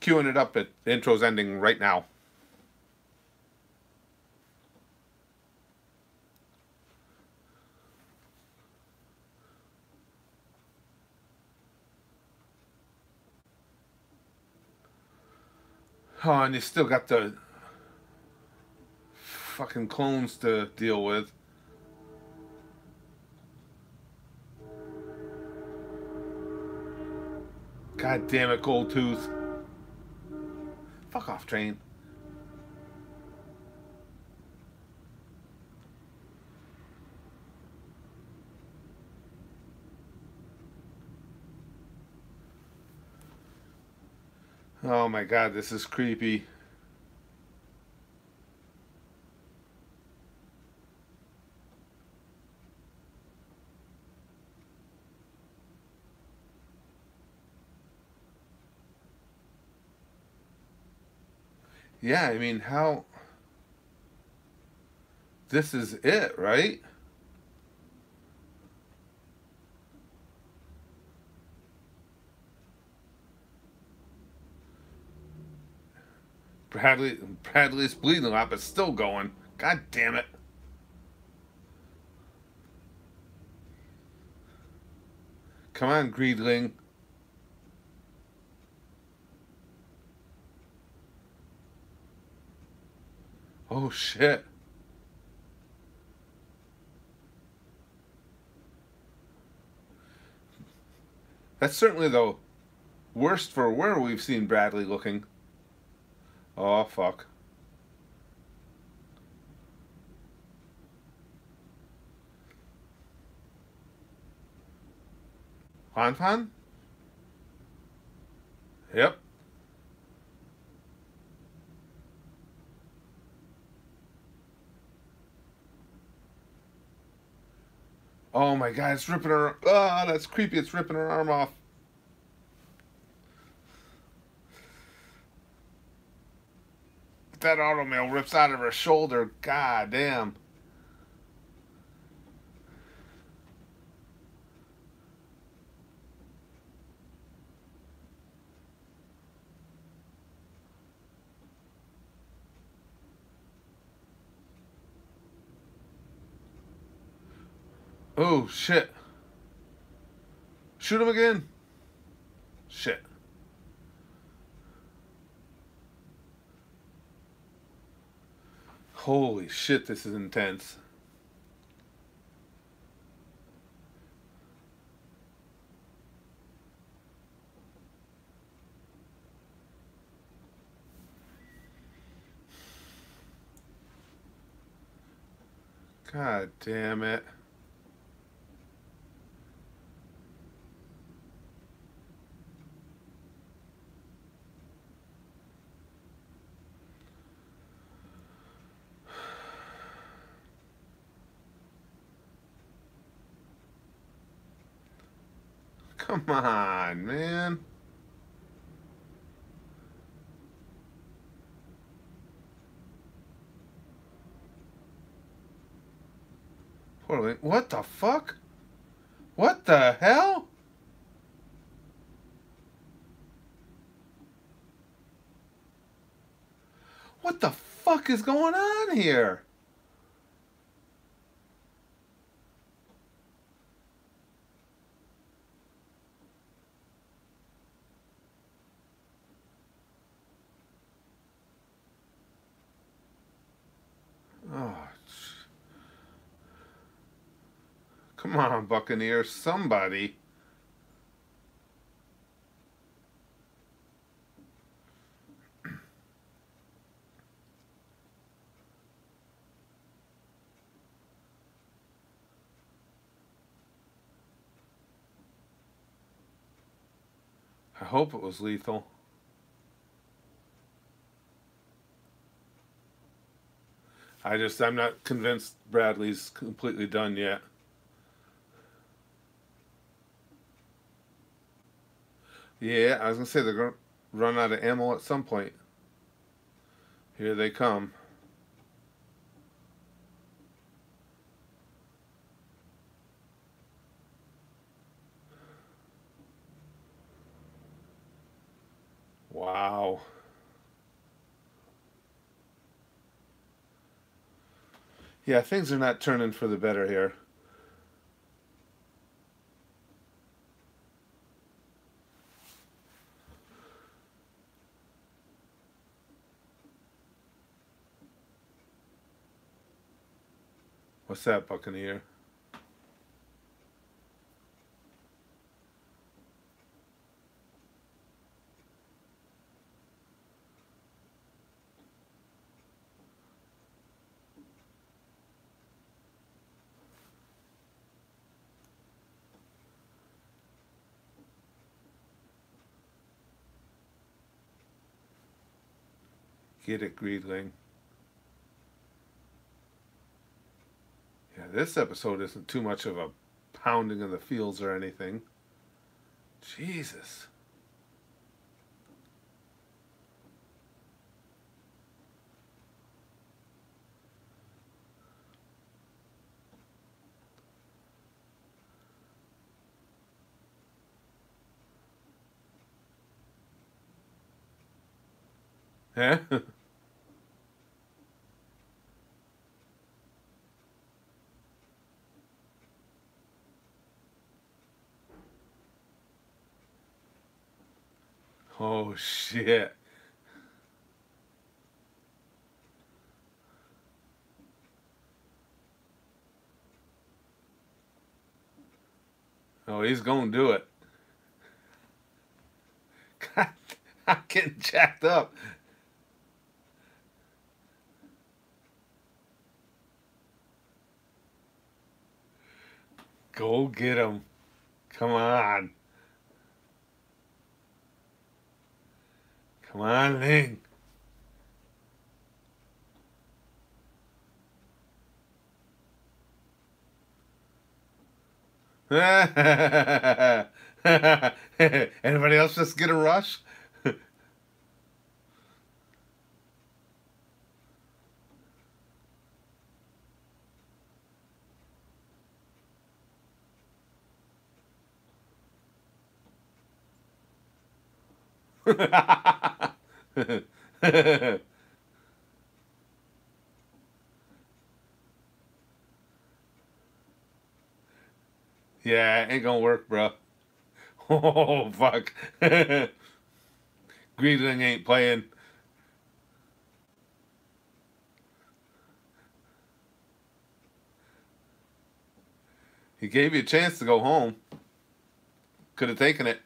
queuing it up, the intro's ending right now. Oh, and you still got the fucking clones to deal with. God damn it, Gold Tooth. Fuck off, train. Oh my god, this is creepy. Yeah, I mean, how... This is it, right? Bradley's bleeding a lot, but still going. God damn it. Come on, Greedling. Oh, shit. That's certainly the worst for where we've seen Bradley looking. Oh, fuck. Fan? Yep. Oh my god, it's ripping her... Ah, that's creepy. It's ripping her arm off. That automail rips out of her shoulder. God damn. Oh, shit. Shoot him again. Shit. Holy shit, this is intense. God damn it. Come on, man. Poor Link. What the fuck? What the hell? What the fuck is going on here? Oh, come on, Buccaneer, somebody. I hope it was lethal. I'm not convinced Bradley's completely done yet. Yeah, I was gonna say they're gonna run out of ammo at some point. Here they come. Wow. Yeah, things are not turning for the better here. What's that, Buccaneer? Get it, Greedling. Yeah, this episode isn't too much of a pounding of the fields or anything. Jesus. Huh? Oh, shit. Oh, he's gonna do it. God, I'm getting jacked up. Go get him. Come on. Come on, Ling. Anybody else just get a rush? Yeah, ain't gonna work, bro. Oh, fuck. Greedling ain't playing. He gave you a chance to go home. Could have taken it.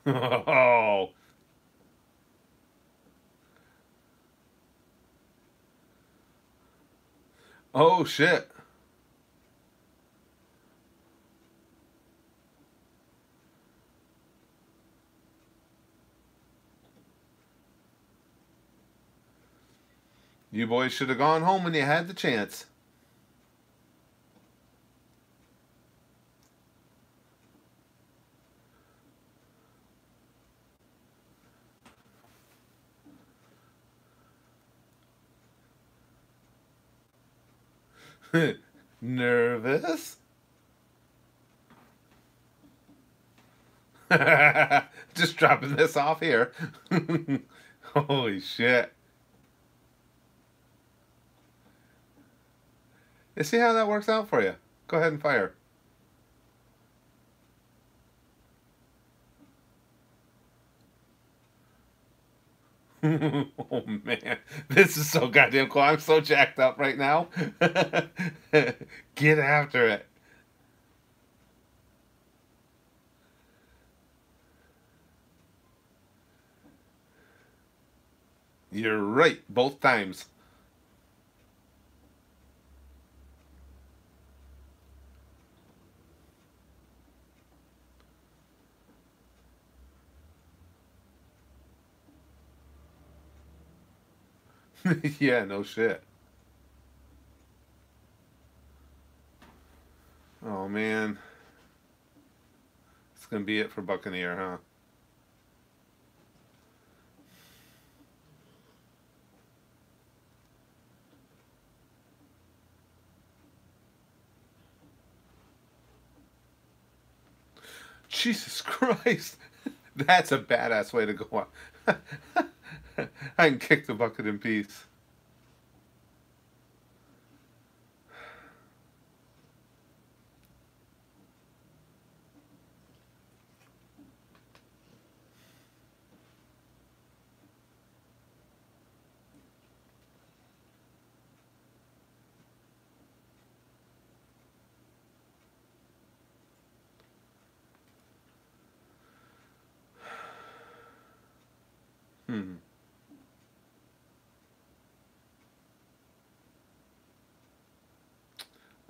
Oh. Oh, shit. You boys should have gone home when you had the chance. Nervous? Just dropping this off here. Holy shit. You see how that works out for you? Go ahead and fire. Oh man, this is so goddamn cool. I'm so jacked up right now. Get after it. You're right, both times. Yeah, no shit. Oh man, it's gonna be it for Buccaneer, huh? Jesus Christ. That's a badass way to go out. I can kick the bucket in peace. Hmm.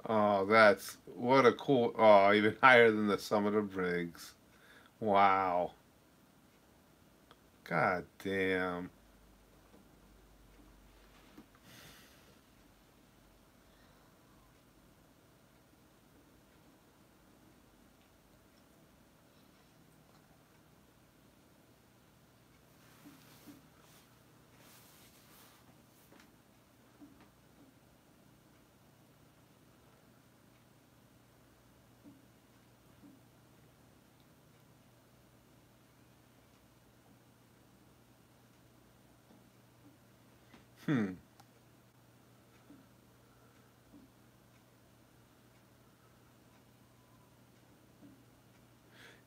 Oh, that's what a cool. Oh, even higher than the summit of Briggs. Wow. God damn. Hmm.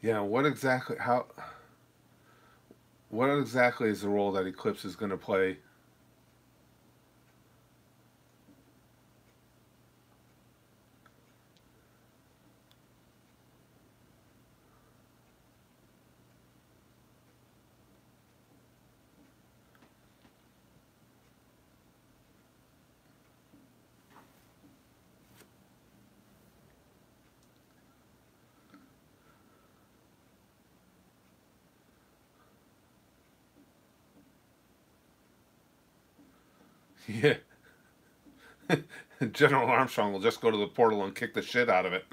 Yeah. What exactly? How? What exactly is the role that Eclipse is going to play? Yeah. General Armstrong will just go to the portal and kick the shit out of it.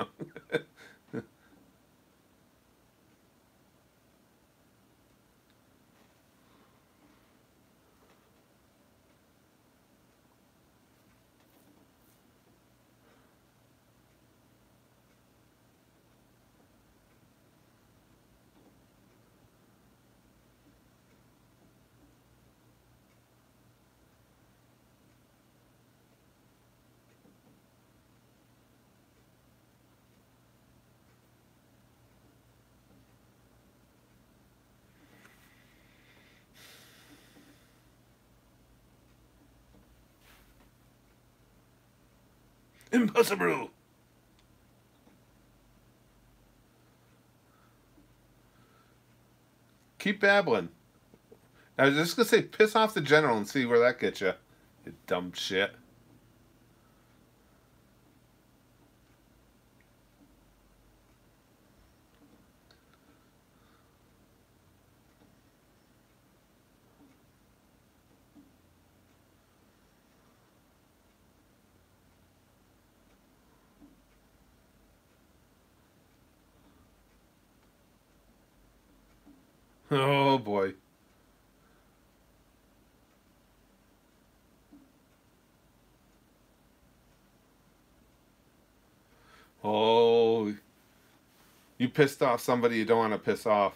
Impossible. Keep babbling. I was just gonna say, piss off the general and see where that gets you. You dumb shit. Oh boy. Oh, you pissed off somebody you don't want to piss off.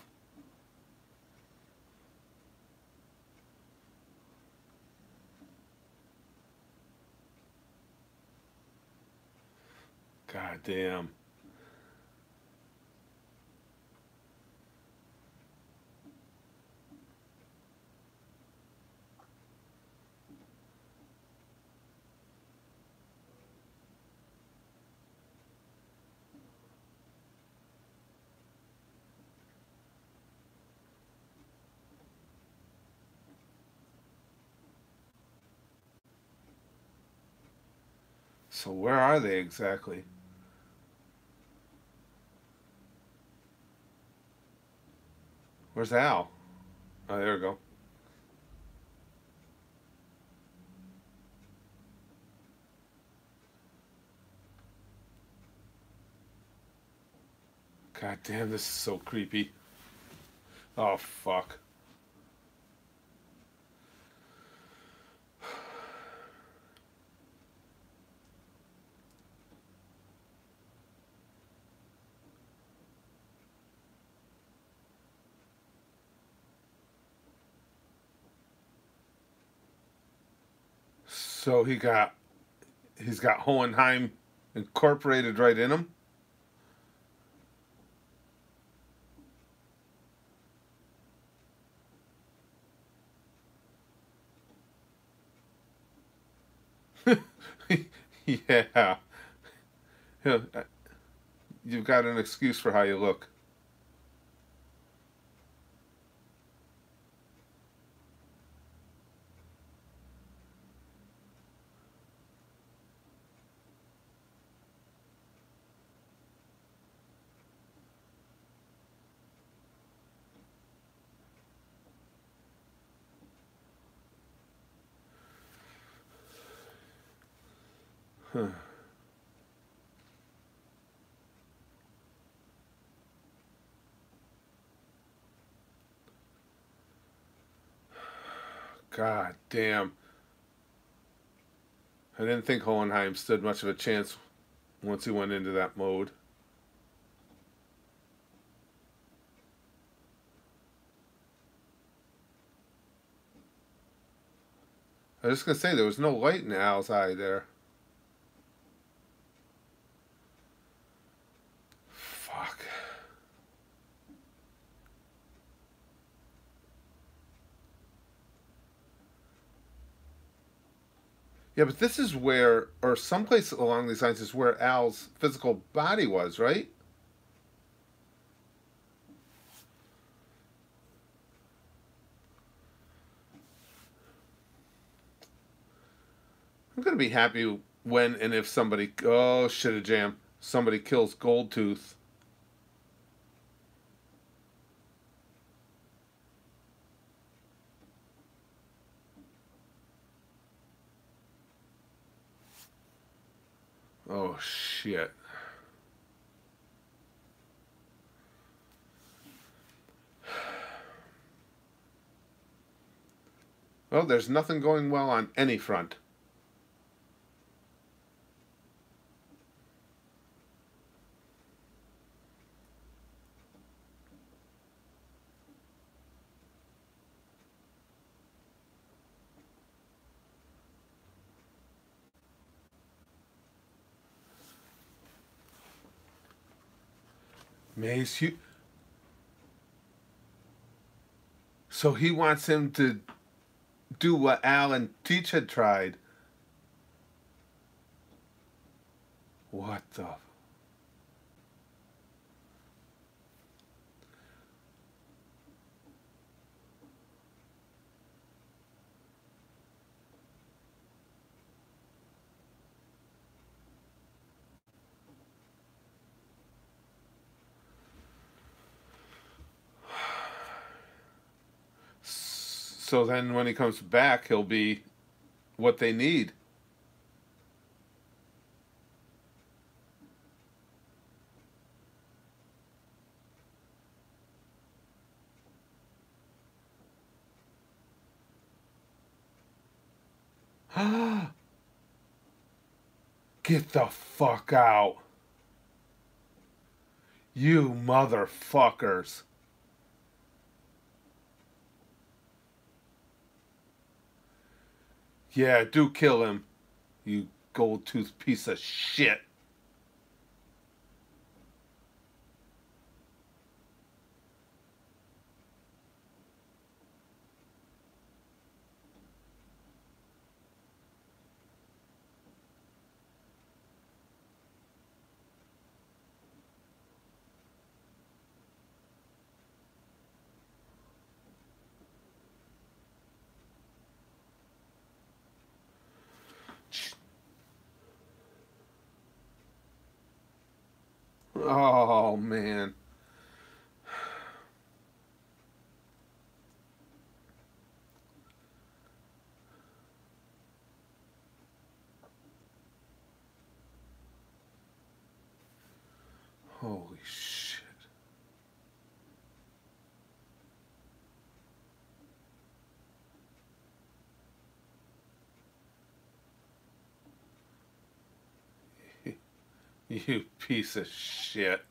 God damn. So where are they exactly? Where's Al? Oh, there we go. God damn, this is so creepy. Oh fuck. So he's got Hohenheim incorporated right in him. Yeah. Yeah. You've got an excuse for how you look. Huh. God damn. I didn't think Hohenheim stood much of a chance once he went into that mode. I was just gonna say there was no light in Al's eye there. Fuck. Yeah, but this is where, or someplace along these lines, is where Al's physical body was, right? I'm gonna be happy when and if somebody, oh shit, a jam, somebody kills Goldtooth. Oh shit. Well, there's nothing going well on any front. Maze, so he wants him to do what Al and Teach had tried. What the? So then when he comes back, he'll be what they need. Get the fuck out. You motherfuckers. Yeah, do kill him, you gold-toothed piece of shit. Oh, man. Holy shit. You piece of shit.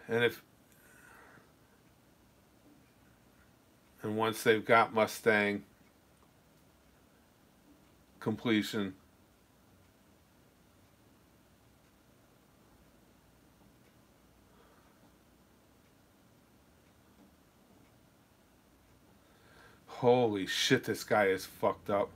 And And once they've got Mustang completion, holy shit, this guy is fucked up.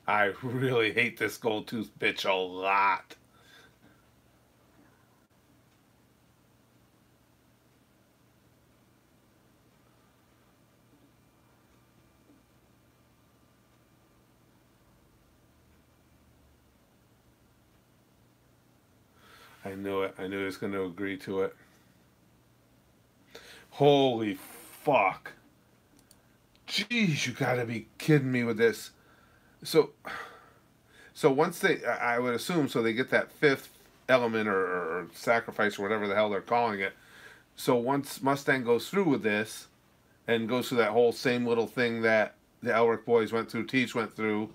I really hate this gold tooth bitch a lot. I knew it. I knew he was going to agree to it. Holy fuck. Jeez, you gotta be kidding me with this. So once they, I would assume, so they get that fifth element or sacrifice or whatever the hell they're calling it. So once Mustang goes through with this and goes through that whole same little thing that the Elric boys went through, Teach went through,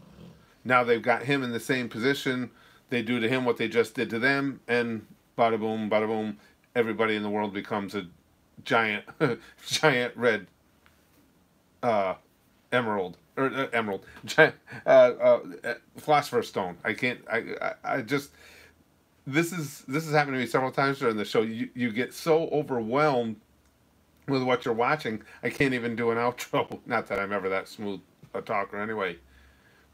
now they've got him in the same position. They do to him what they just did to them, and bada boom, everybody in the world becomes a giant, giant red emerald. Or emerald, philosopher's stone. I just, this has happened to me several times during the show. You get so overwhelmed with what you're watching, I can't even do an outro. Not that I'm ever that smooth a talker anyway.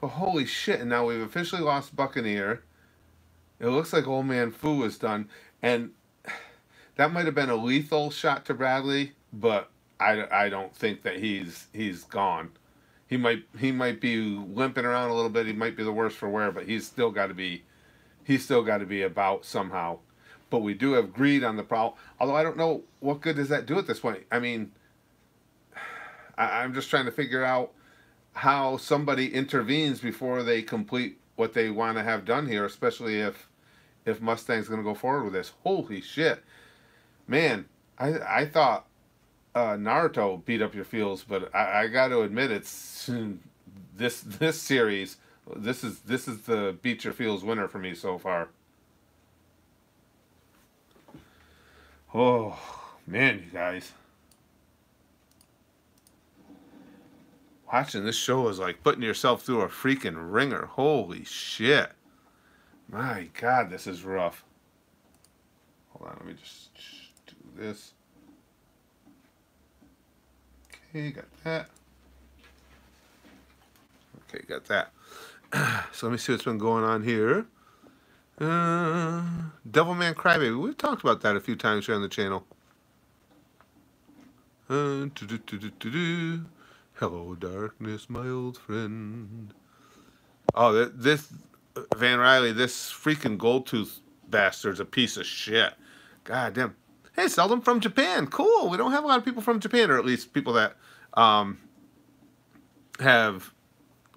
But holy shit, and now we've officially lost Buccaneer. It looks like Old Man Fu is done, and that might have been a lethal shot to Bradley, but I don't think that he's gone. He might be limping around a little bit. He might be the worse for wear, but he's still got to be about somehow. But we do have greed on the prowl. Although I don't know what good does that do at this point. I mean, I'm just trying to figure out how somebody intervenes before they complete what they want to have done here, especially if Mustang's going to go forward with this. Holy shit, man! I thought Naruto beat up your feels, but I got to admit, it's this series. This is the beat your feels winner for me so far. Oh man, you guys, watching this show is like putting yourself through a freaking ringer. Holy shit! My God, this is rough. Hold on, let me just do this. Okay, got that. Okay, got that. So let me see what's been going on here. Devilman Crybaby. We've talked about that a few times here on the channel. Hello, darkness, my old friend. Oh, this Van Riley, this freaking gold tooth bastard's a piece of shit. God damn. Hey, Seldom from Japan. Cool. We don't have a lot of people from Japan, or at least people that have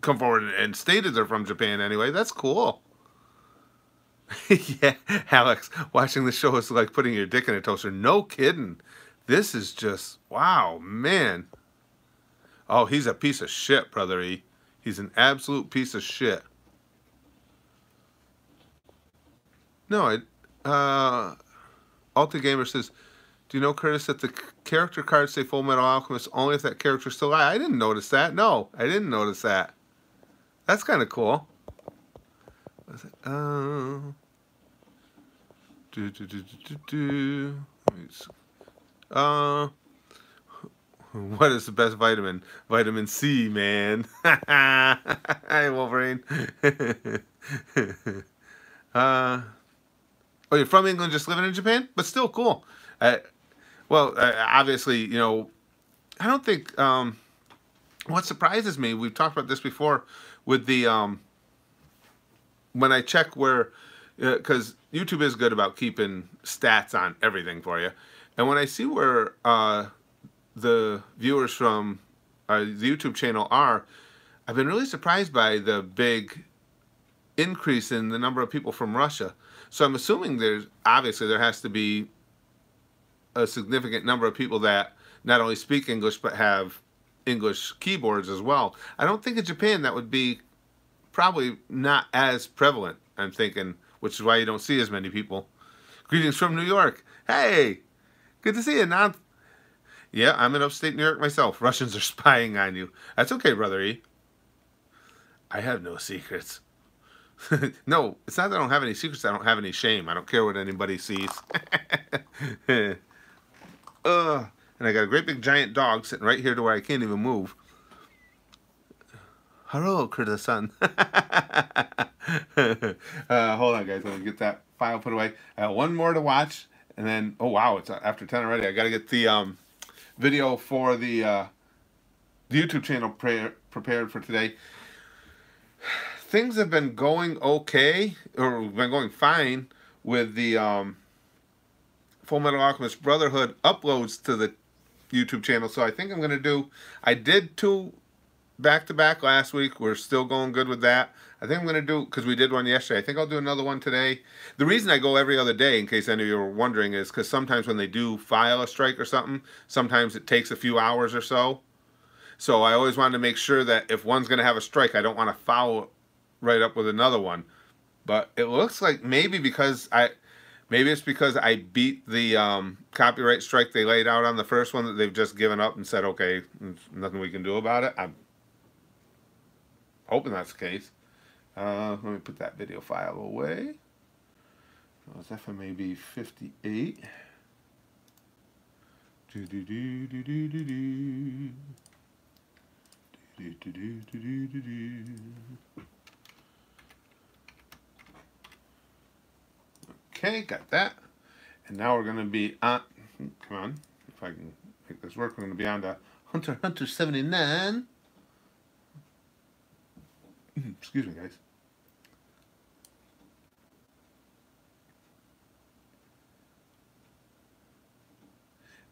come forward and stated they're from Japan anyway. That's cool. Yeah, Alex, watching the show is like putting your dick in a toaster. No kidding. This is just, wow, man. Oh, he's a piece of shit, brother E. He's an absolute piece of shit. No, Alta Gamer says, do you know, Curtis, that the character cards say Fullmetal Alchemist only if that character's still alive? I didn't notice that. No, I didn't notice that. That's kind of cool. What is the best vitamin? Vitamin C, man. Hi, Wolverine. Oh, you're from England, just living in Japan, but still cool. Well, obviously, you know, I don't think. What surprises me, we've talked about this before, with the when I check where, because YouTube is good about keeping stats on everything for you, and when I see where the viewers from the YouTube channel are, I've been really surprised by the big increase in the number of people from Russia. So I'm assuming there has to be a significant number of people that not only speak English but have English keyboards as well. I don't think in Japan that would be probably not as prevalent, I'm thinking, which is why you don't see as many people. Greetings from New York. Hey, good to see you, Nan. Yeah, I'm in upstate New York myself. Russians are spying on you. That's okay, Brother E. I have no secrets. No, it's not that I don't have any secrets. I don't have any shame. I don't care what anybody sees. And I got a great big giant dog sitting right here to where I can't even move. Hello, Kurta-san. Hold on, guys. Let me get that file put away. I got one more to watch, and then, oh wow, it's after 10 already. I got to get the video for the YouTube channel prepared for today. Things have been going okay, or been going fine with the Fullmetal Alchemist Brotherhood uploads to the YouTube channel. So I think I'm going to do, I did 2 back-to-back last week. We're still going good with that. I think I'm going to do, because we did one yesterday, I think I'll do another one today. The reason I go every other day, in case any of you are wondering, is because sometimes when they do file a strike or something, sometimes it takes a few hours or so. So I always wanted to make sure that if one's going to have a strike, I don't want to follow it right up with another one. But it looks like maybe it's because I beat the copyright strike they laid out on the first one, that they've just given up and said, okay, there's nothing we can do about it. I'm hoping that's the case. Let me put that video file away. Oh, it's FMAB 58. Okay, got that. And now we're going to be on, come on, if I can make this work, we're going to be on to Hunter 79. Excuse me, guys.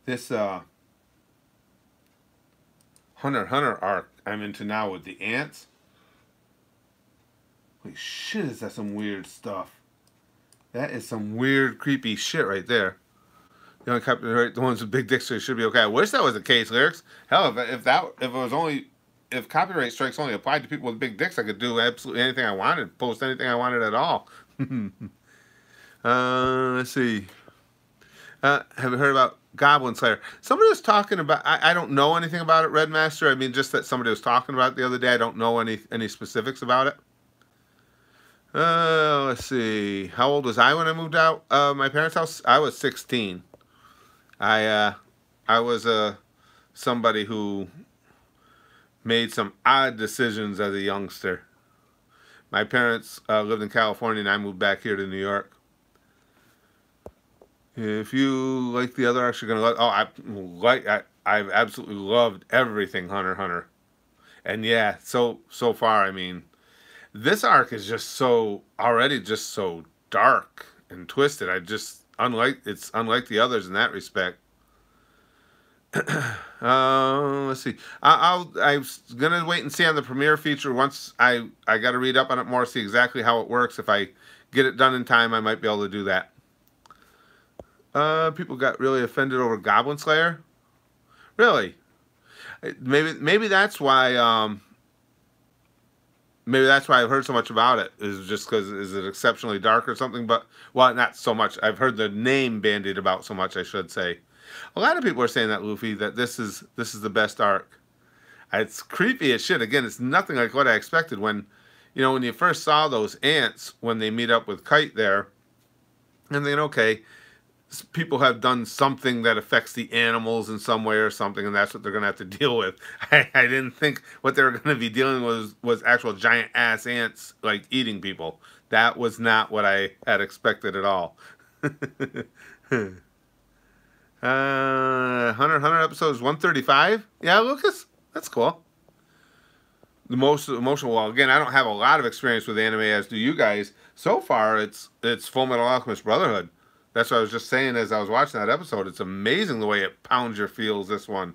This Hunter arc I'm into now with the ants. Holy shit, is that some weird stuff? That is some weird, creepy shit right there. The only copyright, the ones with big dicks, so it should be okay. I wish that was the case, lyrics. Hell, if copyright strikes only applied to people with big dicks, I could do absolutely anything I wanted, post anything I wanted at all. Let's see. Have you heard about Goblin Slayer? Somebody was talking about, I don't know anything about it, Red Master. I mean, just that somebody was talking about it the other day. I don't know any specifics about it. Let's see. How old was I when I moved out my parents' house? I was 16. I was somebody who made some odd decisions as a youngster. My parents lived in California, and I moved back here to New York. If you like the other arcs, you're gonna like. I've absolutely loved everything Hunter. And yeah, so far, I mean, this arc is just so dark and twisted. It's unlike the others in that respect. Let's see. I'm gonna wait and see on the premiere feature. Once I got to read up on it more, see exactly how it works. If I get it done in time, I might be able to do that. People got really offended over Goblin Slayer. Really? Maybe that's why. Maybe that's why I've heard so much about it. Is just because is it exceptionally dark or something? But well, not so much. I've heard the name bandied about so much, I should say. A lot of people are saying that, Luffy, that this is the best arc. It's creepy as shit. Again, it's nothing like what I expected when you first saw those ants when they meet up with Kite there, and then okay, people have done something that affects the animals in some way or something, and that's what they're going to have to deal with. I didn't think what they were going to be dealing with was actual giant ass ants like eating people. That was not what I had expected at all. Hunter episodes 135. Yeah, Lucas, that's cool. The most emotional. Well, again, I don't have a lot of experience with anime, as do you guys. So far, it's Fullmetal Alchemist Brotherhood. That's what I was just saying as I was watching that episode. It's amazing the way it pounds your feels, this one.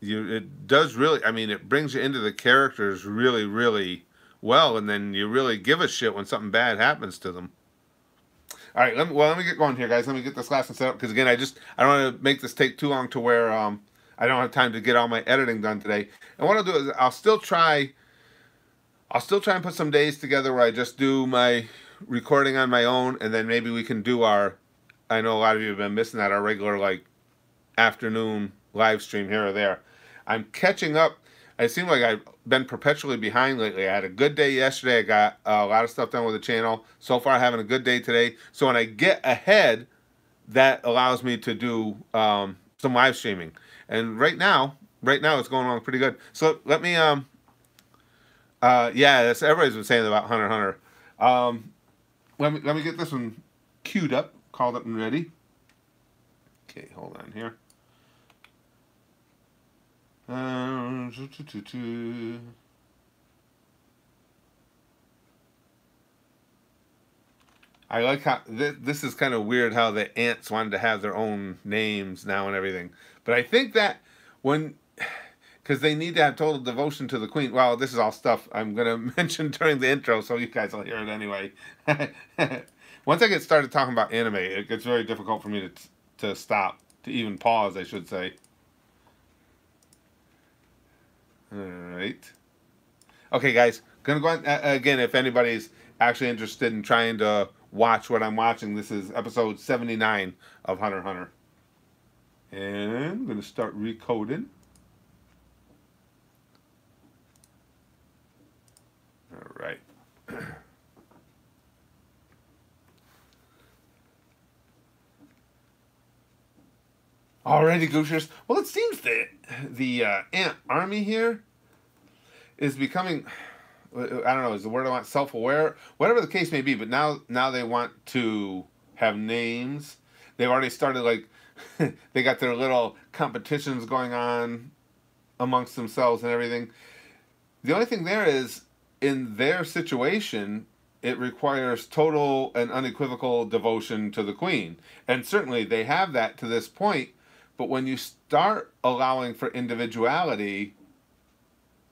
It does really, I mean, it brings you into the characters really, really well, and then you really give a shit when something bad happens to them. All right, let me get going here, guys. Let me get this last one set up, because again, I don't want to make this take too long to where I don't have time to get all my editing done today. And what I'll do is I'll still try and put some days together where I just do my recording on my own, and then maybe we can do our, I know a lot of you have been missing that, our regular like afternoon live stream here or there. I'm catching up. It seems like I've been perpetually behind lately. I had a good day yesterday. I got a lot of stuff done with the channel. So far, having a good day today. So when I get ahead, that allows me to do some live streaming. And right now it's going along pretty good. So let me yeah, that's everybody's been saying about Hunter x Hunter. Let me get this one queued up, called up and ready. Okay, hold on here. I like how this is kind of weird how the ants wanted to have their own names now and everything. But I think that because they need to have total devotion to the queen. Well, this is all stuff I'm going to mention during the intro, so you guys will hear it anyway. Once I get started talking about anime, it gets very difficult for me to stop, to even pause, I should say. Alright. Okay, guys. Gonna go on, again, if anybody's actually interested in trying to watch what I'm watching, this is episode 79 of Hunter x Hunter. And I'm gonna start recoding. Alright. Alrighty, Gooshers. Well, it seems that the ant army here is becoming, I don't know, is the word I want self-aware? Whatever the case may be, but now they want to have names. They've already started, like, they got their little competitions going on amongst themselves and everything. The only thing there is, in their situation, it requires total and unequivocal devotion to the queen. And certainly they have that to this point. But when you start allowing for individuality,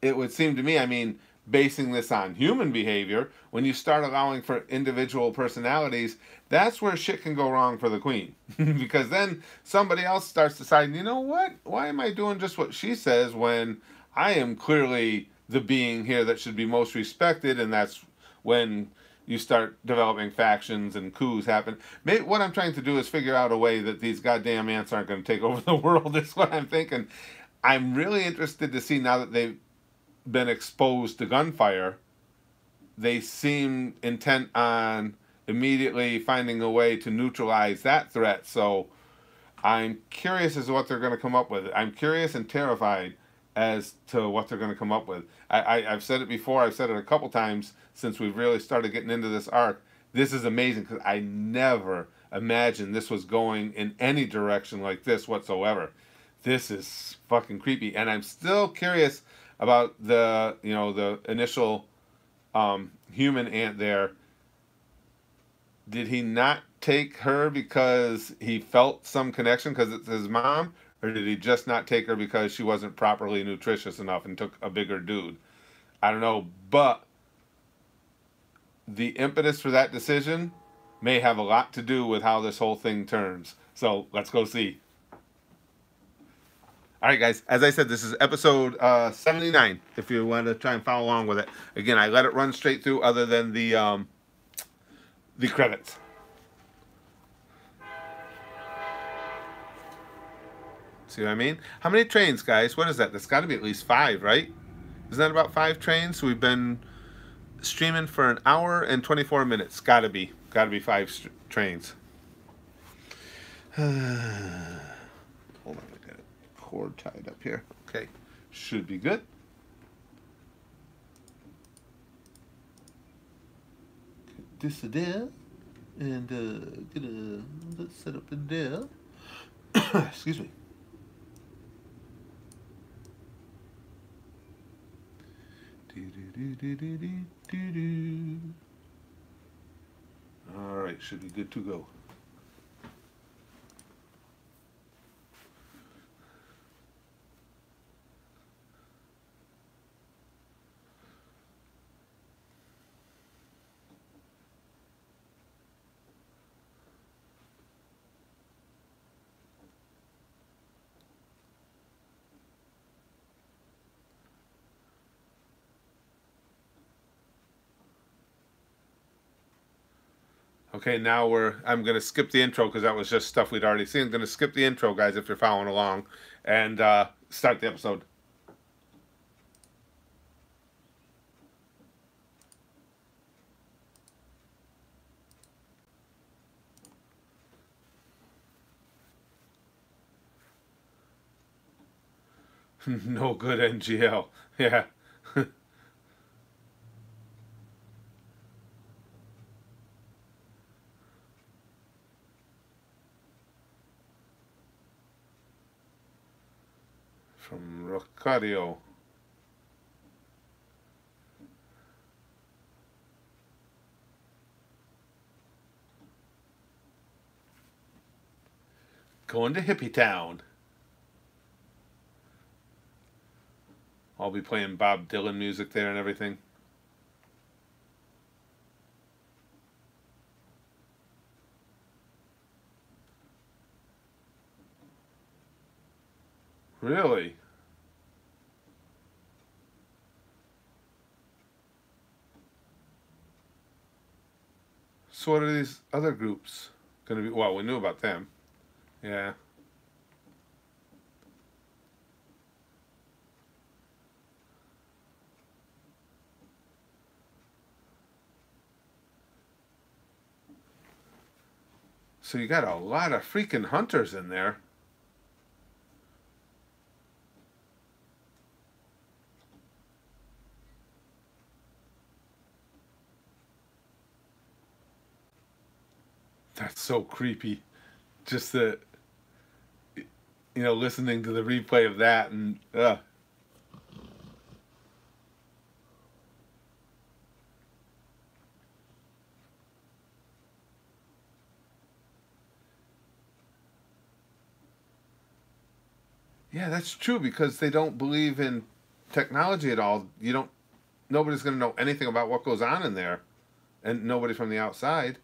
it would seem to me, I mean, basing this on human behavior, when you start allowing for individual personalities, that's where shit can go wrong for the queen. Because then somebody else starts deciding, you know what? Why am I doing just what she says when I am clearly the being here that should be most respected? And that's when you start developing factions and coups happen. Maybe what I'm trying to do is figure out a way that these goddamn ants aren't going to take over the world. Is what I'm thinking. I'm really interested to see, now that they've been exposed to gunfire, they seem intent on immediately finding a way to neutralize that threat. So I'm curious as to what they're going to come up with. I'm curious and terrified as to what they're going to come up with. I've said it before. I've said it a couple times since we've really started getting into this arc. This is amazing because I never imagined this was going in any direction like this whatsoever. This is fucking creepy, and I'm still curious about the the initial human ant there. Did he not take her because he felt some connection because it's his mom? Or did he just not take her because she wasn't properly nutritious enough and took a bigger dude? I don't know, but the impetus for that decision may have a lot to do with how this whole thing turns. So let's go see. All right, guys. As I said, this is episode 79. If you want to try and follow along with it. Again, I let it run straight through, other than the credits. See what I mean? How many trains, guys? What is that? That's got to be at least 5, right? Isn't that about 5 trains? So we've been streaming for an hour and 24 minutes. Gotta be 5 trains. Hold on, I got a cord tied up here. Okay, should be good. Get this there, and let's set up in there. Excuse me. All right, should be good to go. Okay, now I'm going to skip the intro because that was just stuff we'd already seen. I'm going to skip the intro, guys, if you're following along, and start the episode. No good NGL. Yeah. From Rocario. Going to Hippie Town. I'll be playing Bob Dylan music there and everything. Really? So what are these other groups going to be? Well, we knew about them. Yeah. So you got a lot of freaking hunters in there. That's so creepy. Just the, listening to the replay of that and, Yeah, that's true because they don't believe in technology at all. Nobody's going to know anything about what goes on in there, and nobody from the outside.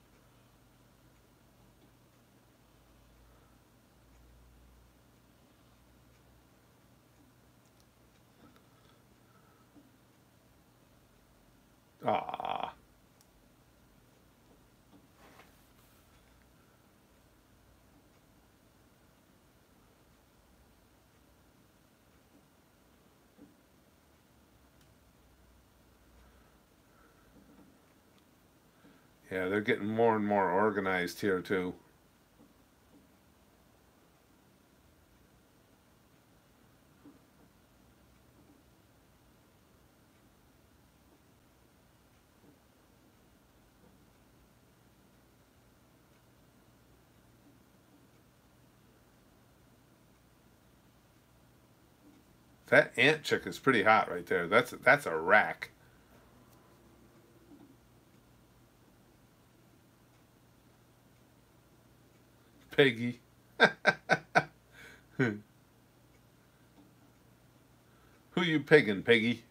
Ah. Yeah, they're getting more and more organized here too. That ant chick is pretty hot right there. That's a rack. Peggy. Who you pegging, Peggy?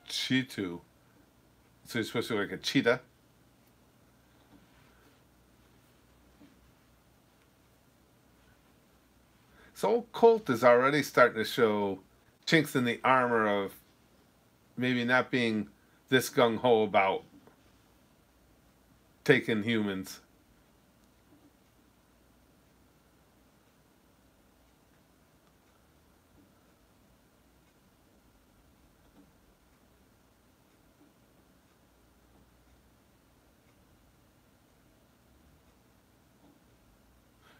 Cheetah. So you're supposed to be like a cheetah. So old Colt is already starting to show chinks in the armor of maybe not being this gung-ho about taking humans.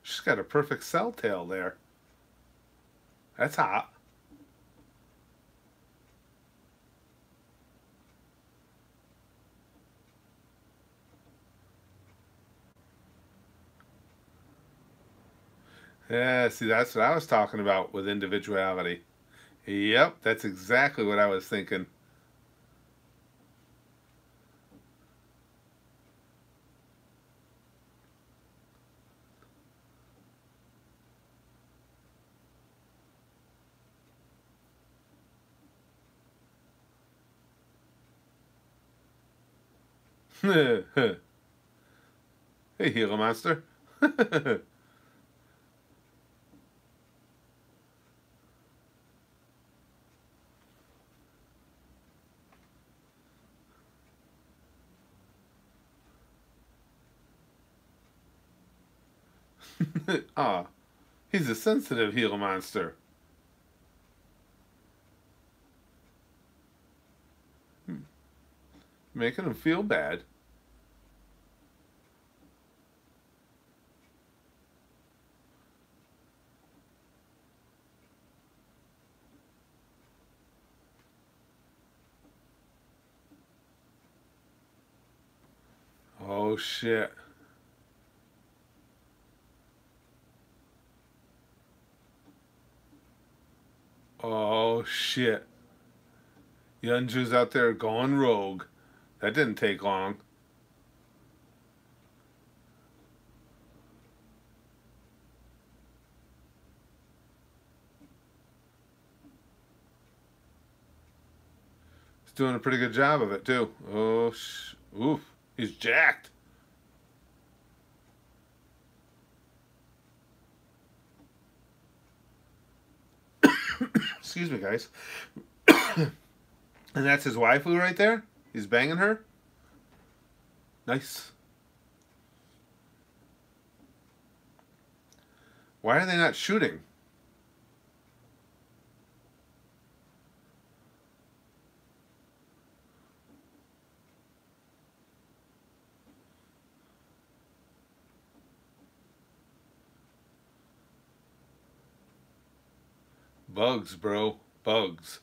She's got a perfect cell tail there. That's hot. Yeah, see, that's what I was talking about with individuality. Yep, that's exactly what I was thinking. Hey, Gila Monster. Ah, he's a sensitive Gila Monster. Making him feel bad. Oh, shit. Oh, shit. Yunju's out there going rogue. That didn't take long. He's doing a pretty good job of it, too. Oh, oof. He's jacked. Excuse me, guys. And that's his waifu right there? He's banging her? Nice. Why are they not shooting? Bugs, bro. Bugs.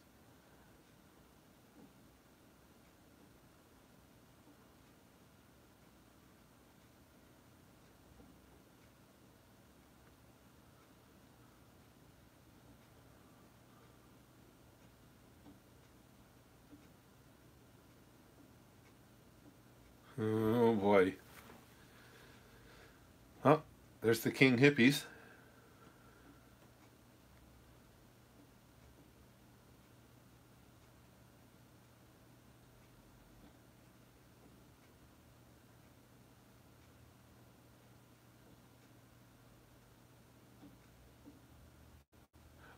Oh, boy. Oh, there's the King Hippies.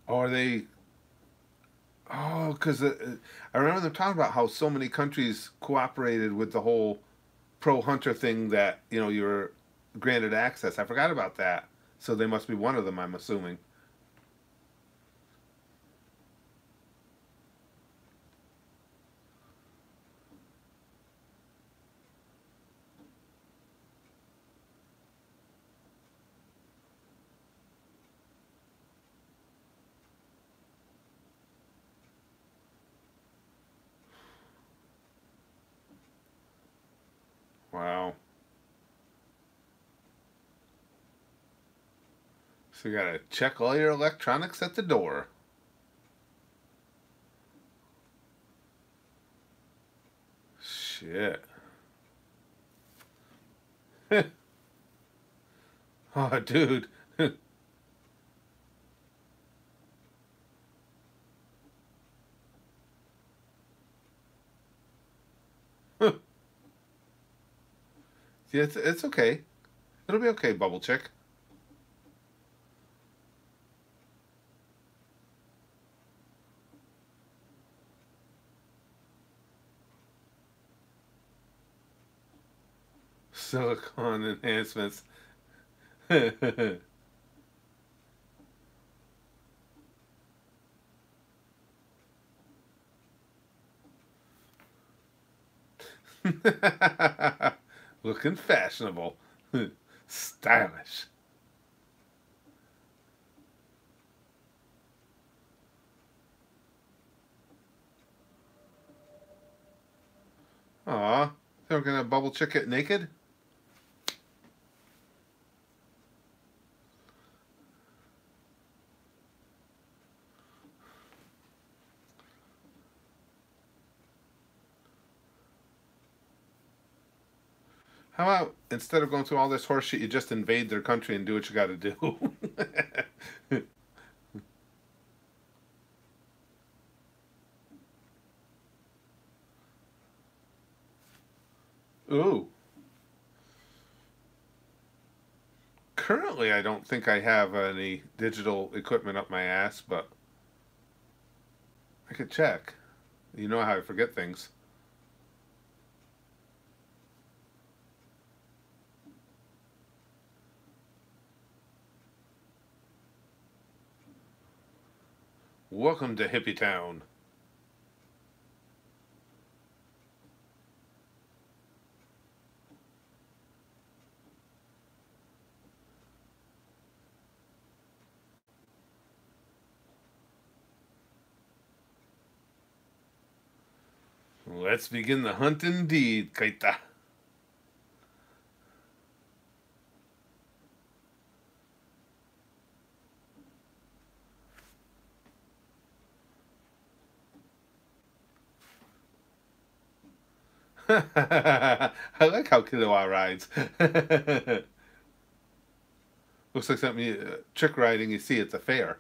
Oh, are they... Oh, because I remember them talking about how so many countries cooperated with the whole pro hunter thing that, you know, you're granted access. I forgot about that. So they must be one of them, I'm assuming. Wow. So you gotta check all your electronics at the door. Shit. Oh, dude. Yeah, it's okay. It'll be okay, Bubble Chick. Silicon enhancements. Looking fashionable. Stylish. Aw, they're gonna Bubble Chick it naked? How about instead of going through all this horseshit, you just invade their country and do what you gotta do? Ooh. Currently, I don't think I have any digital equipment up my ass, but I could check. You know how I forget things. Welcome to Hippie Town. Let's begin the hunt indeed, Kaita. I like how Killua rides. Looks like something trick riding you see at the fair.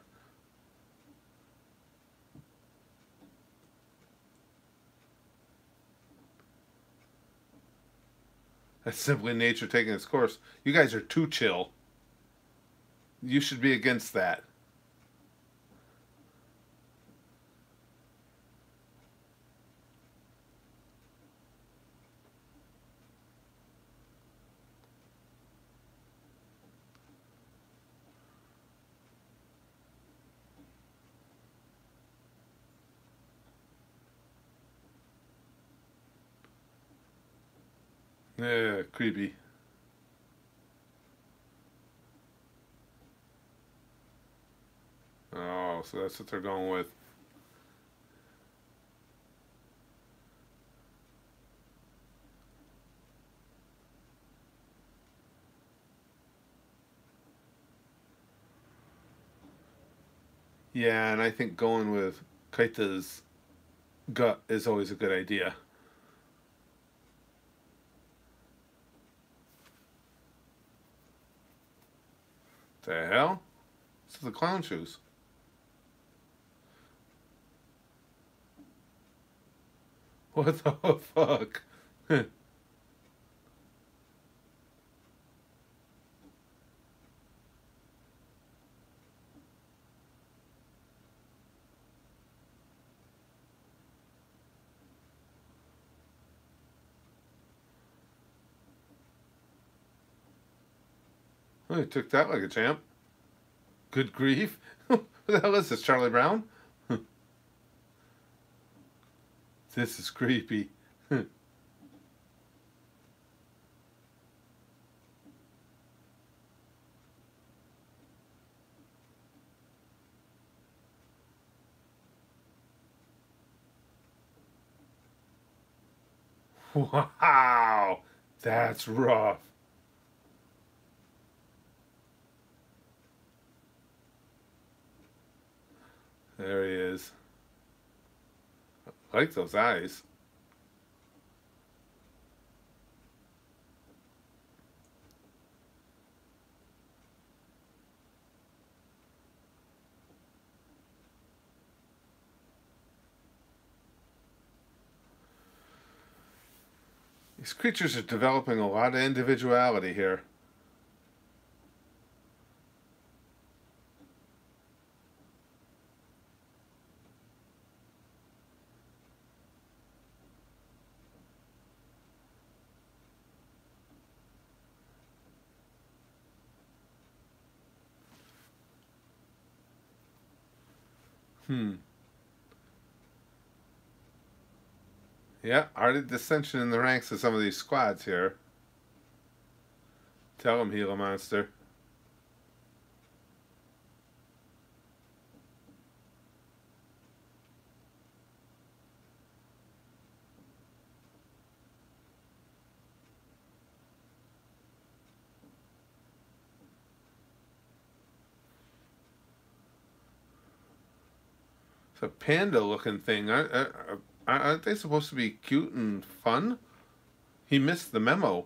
That's simply nature taking its course. You guys are too chill. You should be against that. Yeah, creepy. Oh, so that's what they're going with. Yeah, and I think going with Kaita's gut is always a good idea. The hell? It's the clown shoes. What the fuck? Oh, he took that like a champ. Good grief. Who the hell is this, Charlie Brown? This is creepy. Wow. That's rough. There he is. I like those eyes. These creatures are developing a lot of individuality here. Hmm. Yeah, already dissension in the ranks of some of these squads here. Tell him, Gila Monster. It's a panda-looking thing. Aren't they supposed to be cute and fun? He missed the memo.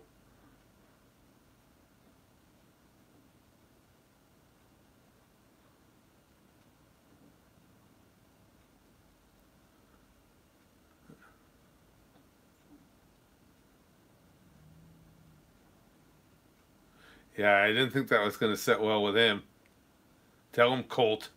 Yeah, I didn't think that was going to sit well with him. Tell him, Colt.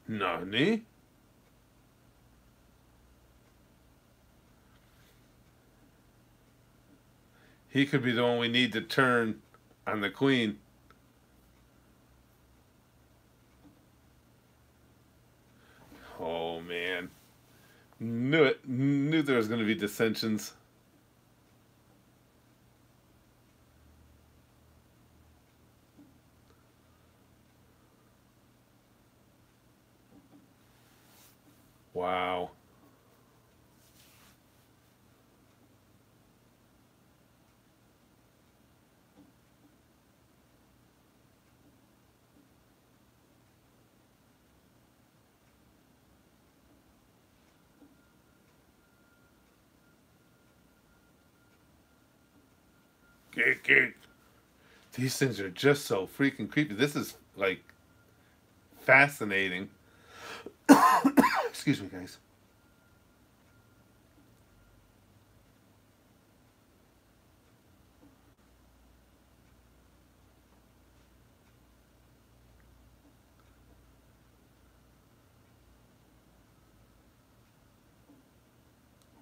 Nani? He could be the one we need to turn on the queen. Oh, man. Knew it. Knew there was going to be dissensions. Wow. These things are just so freaking creepy. This is like fascinating. Excuse me, guys.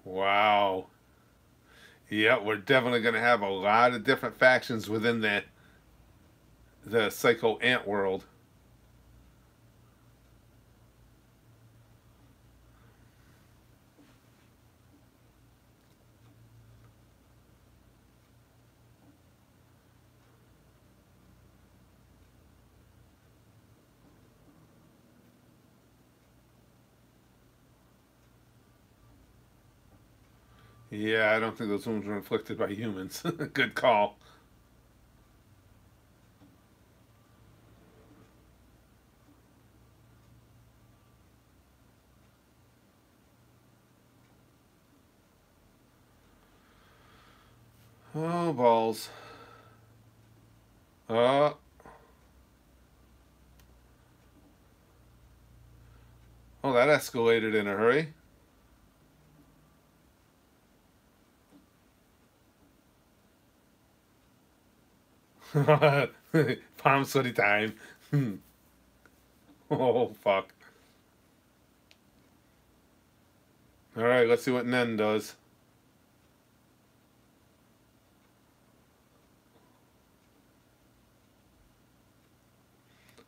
Wow. Yeah, we're definitely going to have a lot of different factions within the Psycho Ant world. Yeah, I don't think those wounds were inflicted by humans. Good call. Oh, balls. Oh. Oh, that escalated in a hurry. Palm sweaty time. Oh, fuck. Alright, let's see what Nen does.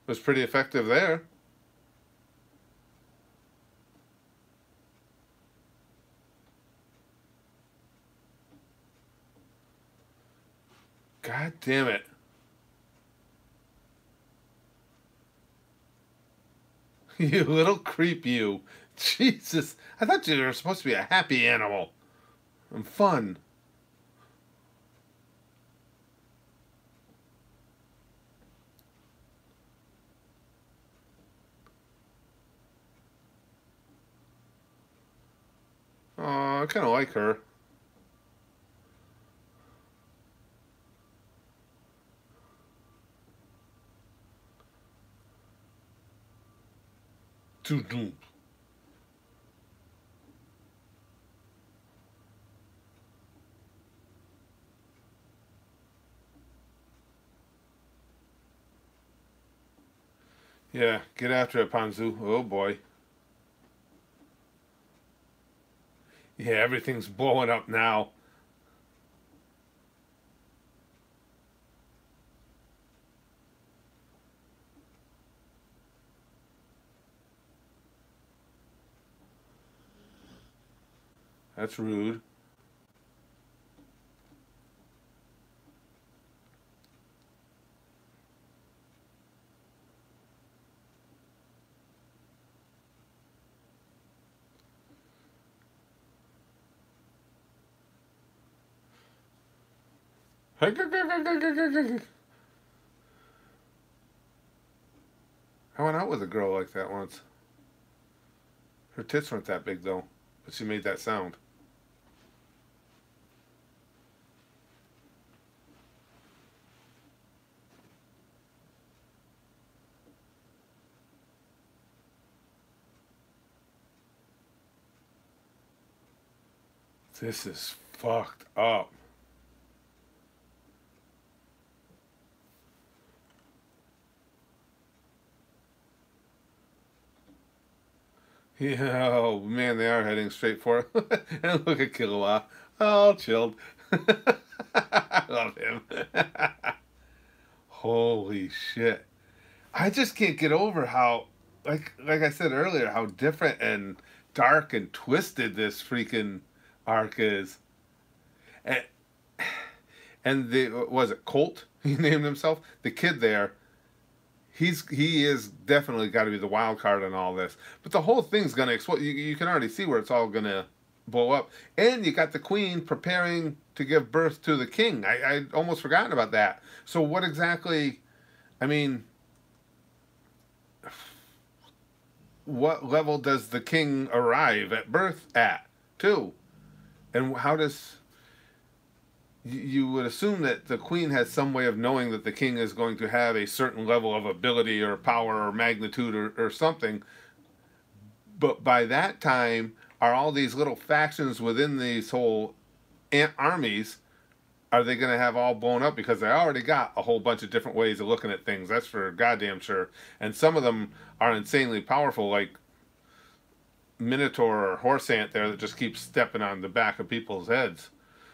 Was pretty effective there. God damn it. You little creep, you. Jesus. I thought you were supposed to be a happy animal. And fun. Oh, I kind of like her. Doo-doo. Yeah, get after it, Panzu. Oh boy. Yeah, everything's blowing up now. That's rude. I went out with a girl like that once. Her tits weren't that big though, but she made that sound. This is fucked up. Yeah, oh man, they are heading straight for it. And look at Killua. Oh, chilled. I love him. Holy shit. I just can't get over how, like I said earlier, how different and dark and twisted this freaking arc is. And, and the, was it Colt? He named himself? The kid there. He is definitely got to be the wild card in all this. But the whole thing's going to explode. You can already see where it's all going to blow up. And you got the queen preparing to give birth to the king. I'd almost forgotten about that. So what exactly, I mean, what level does the king arrive at birth at, too? And how does... You would assume that the queen has some way of knowing that the king is going to have a certain level of ability or power or magnitude or something. But by that time, are all these little factions within these whole armies, are they going to have all blown up? Because they already got a whole bunch of different ways of looking at things. That's for goddamn sure. And some of them are insanely powerful, like Minotaur or Horse Ant there that just keeps stepping on the back of people's heads.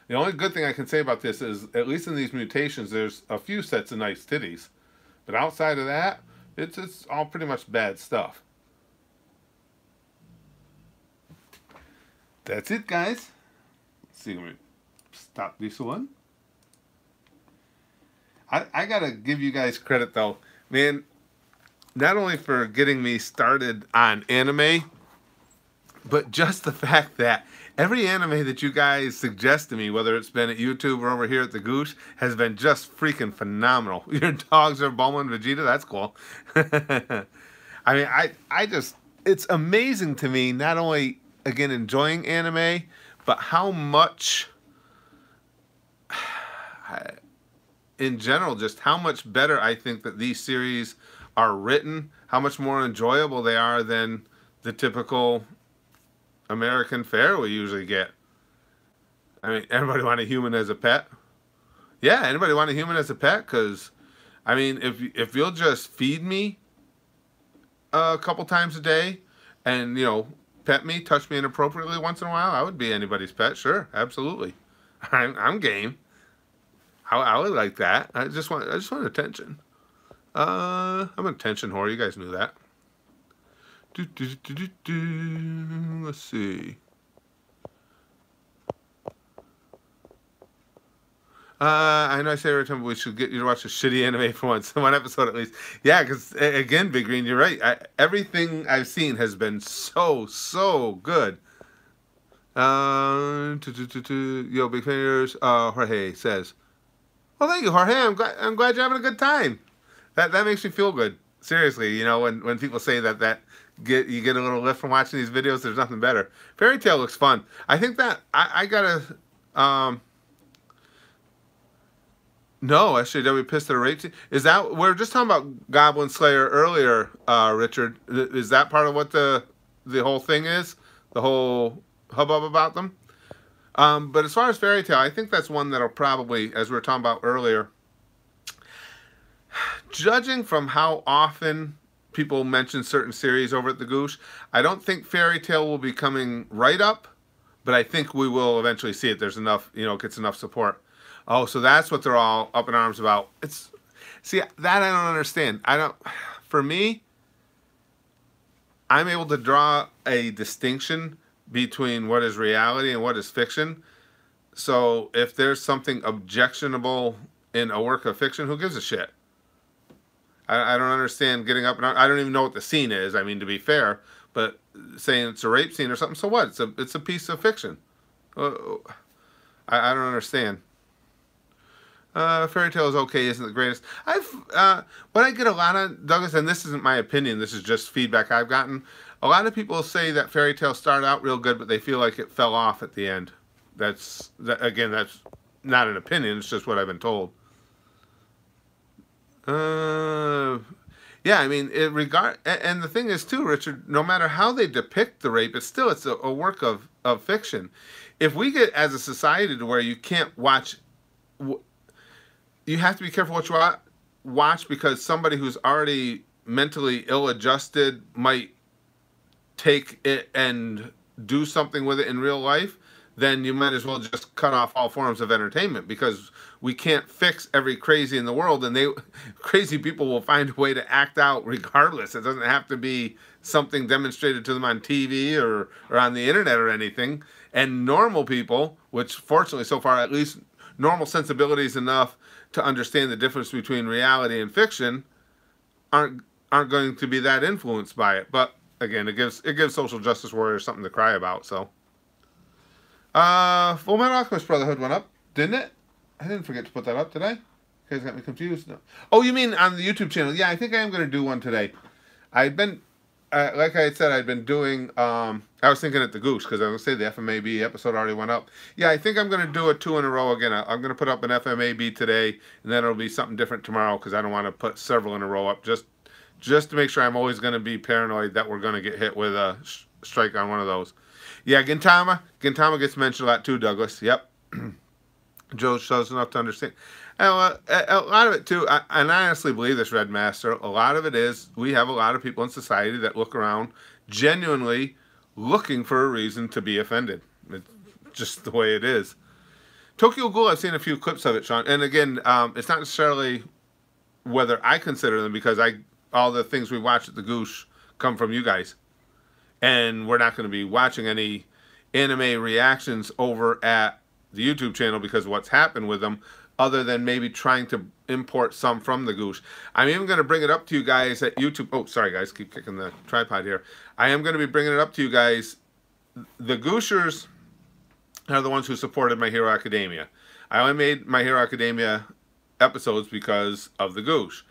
The only good thing I can say about this is, at least in these mutations, there's a few sets of nice titties. But outside of that, it's all pretty much bad stuff. That's it, guys. Let's see, let me stop this one. I gotta give you guys credit, though. Man, not only for getting me started on anime, but just the fact that every anime that you guys suggest to me, whether it's been at YouTube or over here at the Goosh, has been just freaking phenomenal. Your dogs are Bulma and Vegeta, that's cool. I mean, I just, it's amazing to me, not only, again, enjoying anime, but how much, in general, just how much better I think that these series are written, how much more enjoyable they are than the typical American fare we usually get. I mean, everybody want a human as a pet? Yeah, anybody want a human as a pet? Because, I mean, if you'll just feed me a couple times a day and, you know, pet me, touch me inappropriately once in a while, I would be anybody's pet. Sure, absolutely. I'm game. I would like that. I just want attention. I'm an attention whore. You guys knew that. Let's see. I know I say every time we should get you to watch a shitty anime for once, one episode at least. Yeah, because again, Big Green, you're right. Everything I've seen has been so good. Yo, big fingers. Jorge says, "Well, thank you, Jorge. I'm glad you're having a good time. That makes me feel good. Seriously, you know, when people say that you get a little lift from watching these videos, there's nothing better. Fairy Tail looks fun. I think that I gotta no, SJW pissed at a rape scene. Is that, we were just talking about Goblin Slayer earlier, Richard. Is that part of what the whole thing is? The whole hubbub about them? But as far as Fairy Tail, I think that's one that'll probably, as we were talking about earlier, judging from how often people mention certain series over at the Goosh, I don't think Fairy Tail will be coming right up, but I think we will eventually see it. There's enough, you know, it gets enough support. Oh, so that's what they're all up in arms about. See, that I don't understand. For me, I'm able to draw a distinction between what is reality and what is fiction. So if there's something objectionable in a work of fiction, who gives a shit? I don't understand getting up and I don't even know what the scene is. I mean, to be fair, but saying it's a rape scene or something, so what? It's a piece of fiction. I don't understand. Fairy Tail is okay, isn't the greatest. What I get a lot of, Douglas, and this isn't my opinion, this is just feedback I've gotten. A lot of people say that Fairy Tail started out real good, but they feel like it fell off at the end. Again, that's not an opinion, it's just what I've been told. Yeah, I mean, and the thing is too, Richard, no matter how they depict the rape, it's a work of fiction. if we get as a society to where you can't watch, you have to be careful what you watch, because somebody who's already mentally ill-adjusted might take it and do something with it in real life. Then you might as well just cut off all forms of entertainment, because we can't fix every crazy in the world, and crazy people will find a way to act out regardless. It doesn't have to be something demonstrated to them on TV or on the internet or anything. And normal people, which fortunately so far at least normal sensibilities enough to understand the difference between reality and fiction, aren't going to be that influenced by it. But again, it gives social justice warriors something to cry about. So Fullmetal Alchemist Brotherhood went up, didn't it? I didn't forget to put that up, did I? You guys got me confused. No. Oh, you mean on the YouTube channel? Yeah, I think I am going to do one today. I've been, like I said, I've been doing, I was thinking at the GOOSH, because I was going to say the FMAB episode already went up. Yeah, I think I'm going to do it 2 in a row again. I'm going to put up an FMAB today, and then it'll be something different tomorrow, because I don't want to put several in a row up, just to make sure I'm always going to be paranoid that we're going to get hit with a strike on one of those. Yeah, Gintama gets mentioned a lot too, Douglas. Yep. Joe shows enough to understand. And a lot of it too, and I honestly believe this, Red Master, a lot of it is we have a lot of people in society that look around genuinely looking for a reason to be offended. It's just the way it is. Tokyo Ghoul, I've seen a few clips of it, Sean. And again, it's not necessarily whether I consider them, because all the things we watch at the GOOSH come from you guys. And we're not going to be watching any anime reactions over at the YouTube channel because of what's happened with them, other than maybe trying to import some from the GOOSH. I'm even going to bring it up to you guys at YouTube. Oh, sorry guys, keep kicking the tripod here. I am going to be bringing it up to you guys. The GOOSHers are the ones who supported My Hero Academia. I only made My Hero Academia episodes because of the GOOSH.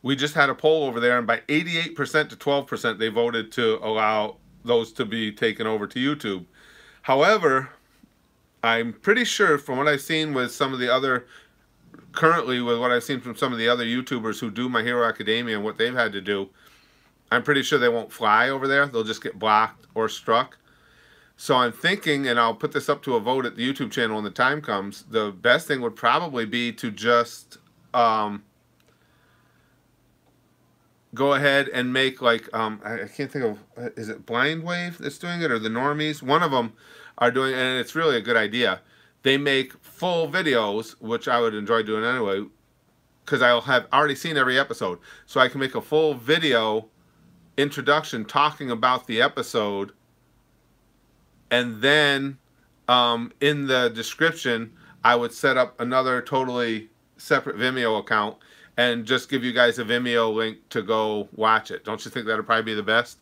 We just had a poll over there, and by 88% to 12%, they voted to allow those to be taken over to YouTube. However, I'm pretty sure from what I've seen with some of the other, currently with what I've seen from some of the other YouTubers who do My Hero Academia and what they've had to do, I'm pretty sure they won't fly over there. They'll just get blocked or struck. So I'm thinking, and I'll put this up to a vote at the YouTube channel when the time comes, the best thing would probably be to just go ahead and make, like, I can't think of, is it Blind Wave that's doing it, or the Normies? One of them are doing it, and it's really a good idea. They make full videos, which I would enjoy doing anyway, because I'll have already seen every episode. So I can make a full video introduction talking about the episode, and then in the description, I would set up another totally separate Vimeo account and just give you guys a Vimeo link to go watch it. Don't you think that would probably be the best?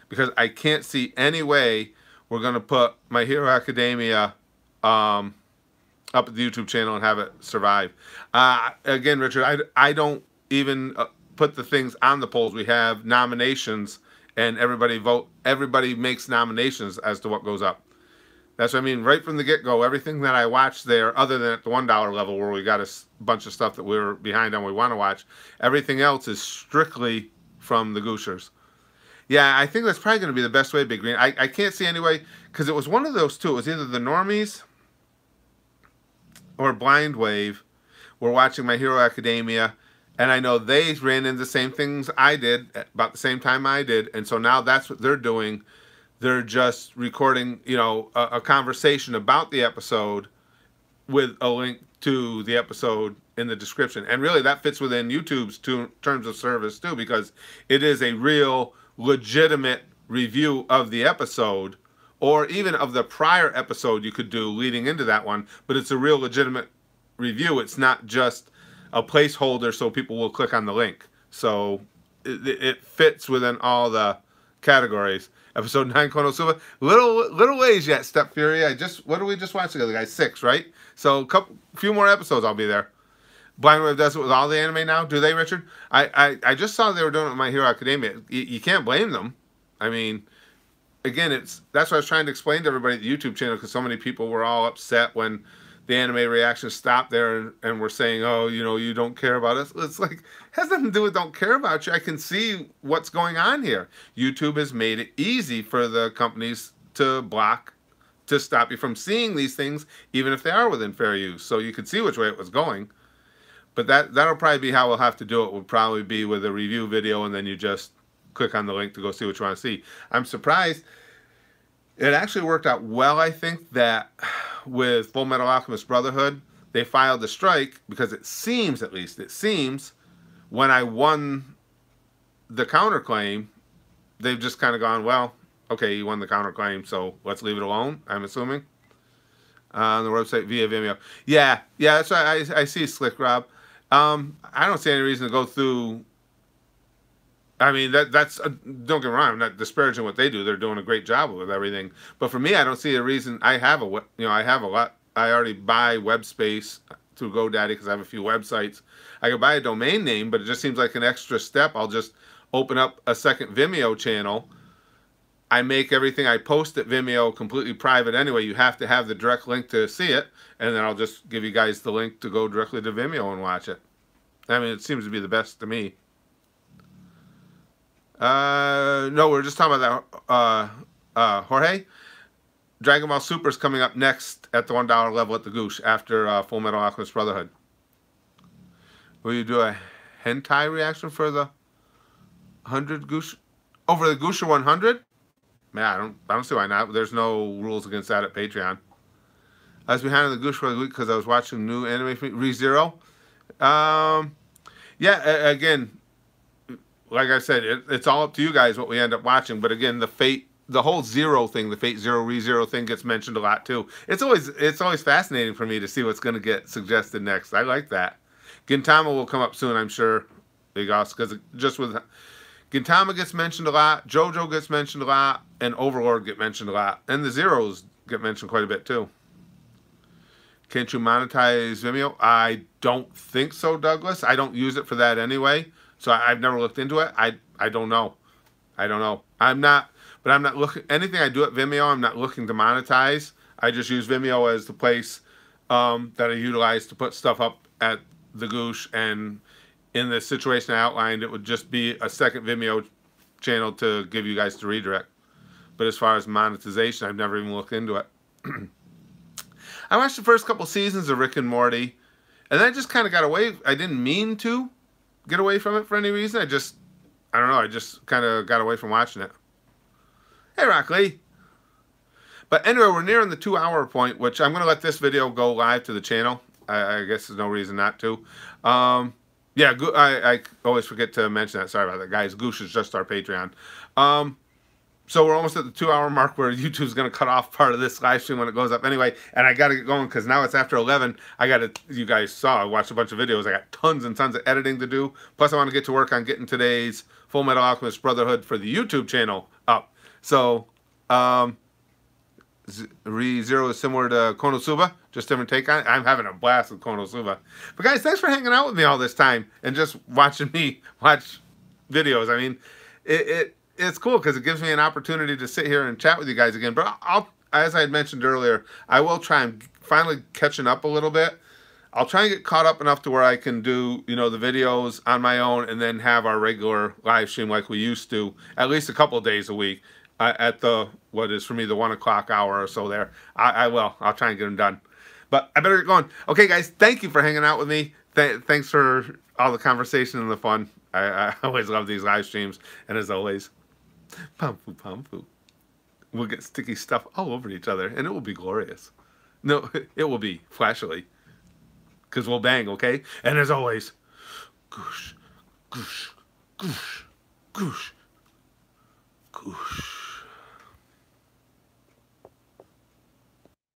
Because I can't see any way we're going to put My Hero Academia up at the YouTube channel and have it survive. Again, Richard, I don't even put the things on the polls. We have nominations, and everybody vote. Everybody makes nominations as to what goes up. That's what I mean. Right from the get-go, everything that I watch there, other than at the $1 level where we got a bunch of stuff that we're behind on we want to watch, everything else is strictly from the GOOSHers. Yeah, I think that's probably going to be the best way, Big Green. I can't see any way, because it was one of those two. It was either the Normies or Blind Wave were watching My Hero Academia, and I know they ran into the same things I did about the same time I did, and so now that's what they're doing. They're just recording, you know, a conversation about the episode with a link to the episode in the description. And really that fits within YouTube's terms of service too, because it is a real legitimate review of the episode, or even of the prior episode you could do leading into that one, but it's a real legitimate review. It's not just a placeholder so people will click on the link. So it fits within all the categories. Episode 9, Konosuba. Little ways yet, Step Fury. What did we just watch together, guys? 6, right? So a few more episodes I'll be there. Blind Wave does it with all the anime now. Do they, Richard? I just saw they were doing it with My Hero Academia. You can't blame them. I mean, again, that's what I was trying to explain to everybody at the YouTube channel, because so many people were all upset when the anime reactions stopped there and were saying, oh, you know, you don't care about us. It's like, it has nothing to do with don't care about you. I can see what's going on here. YouTube has made it easy for the companies to block, to stop you from seeing these things, even if they are within fair use. So you could see which way it was going. But that'll probably be how we'll have to do it. Will probably be with a review video, and then you just click on the link to go see what you want to see. I'm surprised. It actually worked out well, I think, that with Fullmetal Alchemist Brotherhood, they filed a strike because it seems, at least, it seems, when I won the counterclaim, they've just kind of gone, well, okay, you won the counterclaim, so let's leave it alone, I'm assuming. On the website via Vimeo. Yeah, that's right. I see Slick Rob. I don't see any reason to go through. I mean, that's don't get me wrong. I'm not disparaging what they do. They're doing a great job with everything. But for me, I don't see a reason. I have a lot. I already buy web space through GoDaddy because I have a few websites. I could buy a domain name, but it just seems like an extra step. I'll just open up a second Vimeo channel. I make everything I post at Vimeo completely private anyway. You have to have the direct link to see it, and then I'll just give you guys the link to go directly to Vimeo and watch it. I mean, it seems to be the best to me. No, we're just talking about that. Jorge, Dragon Ball Super is coming up next at the $1 level at the GOOSH after Fullmetal Alchemist Brotherhood. Will you do a hentai reaction for the 100 GOOSH? Over the GOOSH 100? Man, I don't see why not. There's no rules against that at Patreon. I was behind on the GOOSH for the week because I was watching new anime from ReZero. Yeah, again, like I said, it's all up to you guys what we end up watching. But again, the whole Zero thing, the Fate Zero ReZero thing gets mentioned a lot too. It's always fascinating for me to see what's going to get suggested next. I like that. Gintama will come up soon, I'm sure, because just with Gintama gets mentioned a lot, JoJo gets mentioned a lot, and Overlord get mentioned a lot, and the Zeros get mentioned quite a bit too. Can't you monetize Vimeo? I don't think so, Douglas. I don't use it for that anyway. So I've never looked into it. I don't know. I'm not looking, anything I do at Vimeo, I'm not looking to monetize. I just use Vimeo as the place that I utilize to put stuff up at the GOOSH, and in the situation I outlined, it would just be a second Vimeo channel to give you guys the redirect. But as far as monetization, I've never even looked into it. I watched the first couple seasons of Rick and Morty, and then I just kind of got away. I didn't mean to get away from it for any reason. I don't know, I just kind of got away from watching it. Hey, Rock Lee. But anyway, we're nearing the 2-hour point, which I'm going to let this video go live to the channel. I guess there's no reason not to. Yeah, I always forget to mention that. Sorry about that, guys. GOOSH is just our Patreon. So we're almost at the 2-hour mark where YouTube's going to cut off part of this live stream when it goes up anyway. And I got to get going because now it's after 11. You guys saw, I watched a bunch of videos. I got tons and tons of editing to do. Plus, I want to get to work on getting today's Fullmetal Alchemist Brotherhood for the YouTube channel up. So, ReZero is similar to Konosuba, just different take on it. I'm having a blast with Konosuba. But guys, thanks for hanging out with me all this time and just watching me watch videos. I mean, it's cool because it gives me an opportunity to sit here and chat with you guys again. But as I had mentioned earlier, I will try and finally catching up a little bit. I'll try and get caught up enough to where I can do, the videos on my own and then have our regular live stream like we used to, at least a couple of days a week. At what is for me the 1 o'clock hour or so there. I'll try and get them done. But I better get going. Okay, guys, thank you for hanging out with me. Thanks for all the conversation and the fun. I always love these live streams. And as always, pom-foo, pom-foo. We'll get sticky stuff all over each other, and it will be glorious. No, it will be flashily. Because we'll bang, okay? And as always, GOOSH, GOOSH, GOOSH, GOOSH, GOOSH.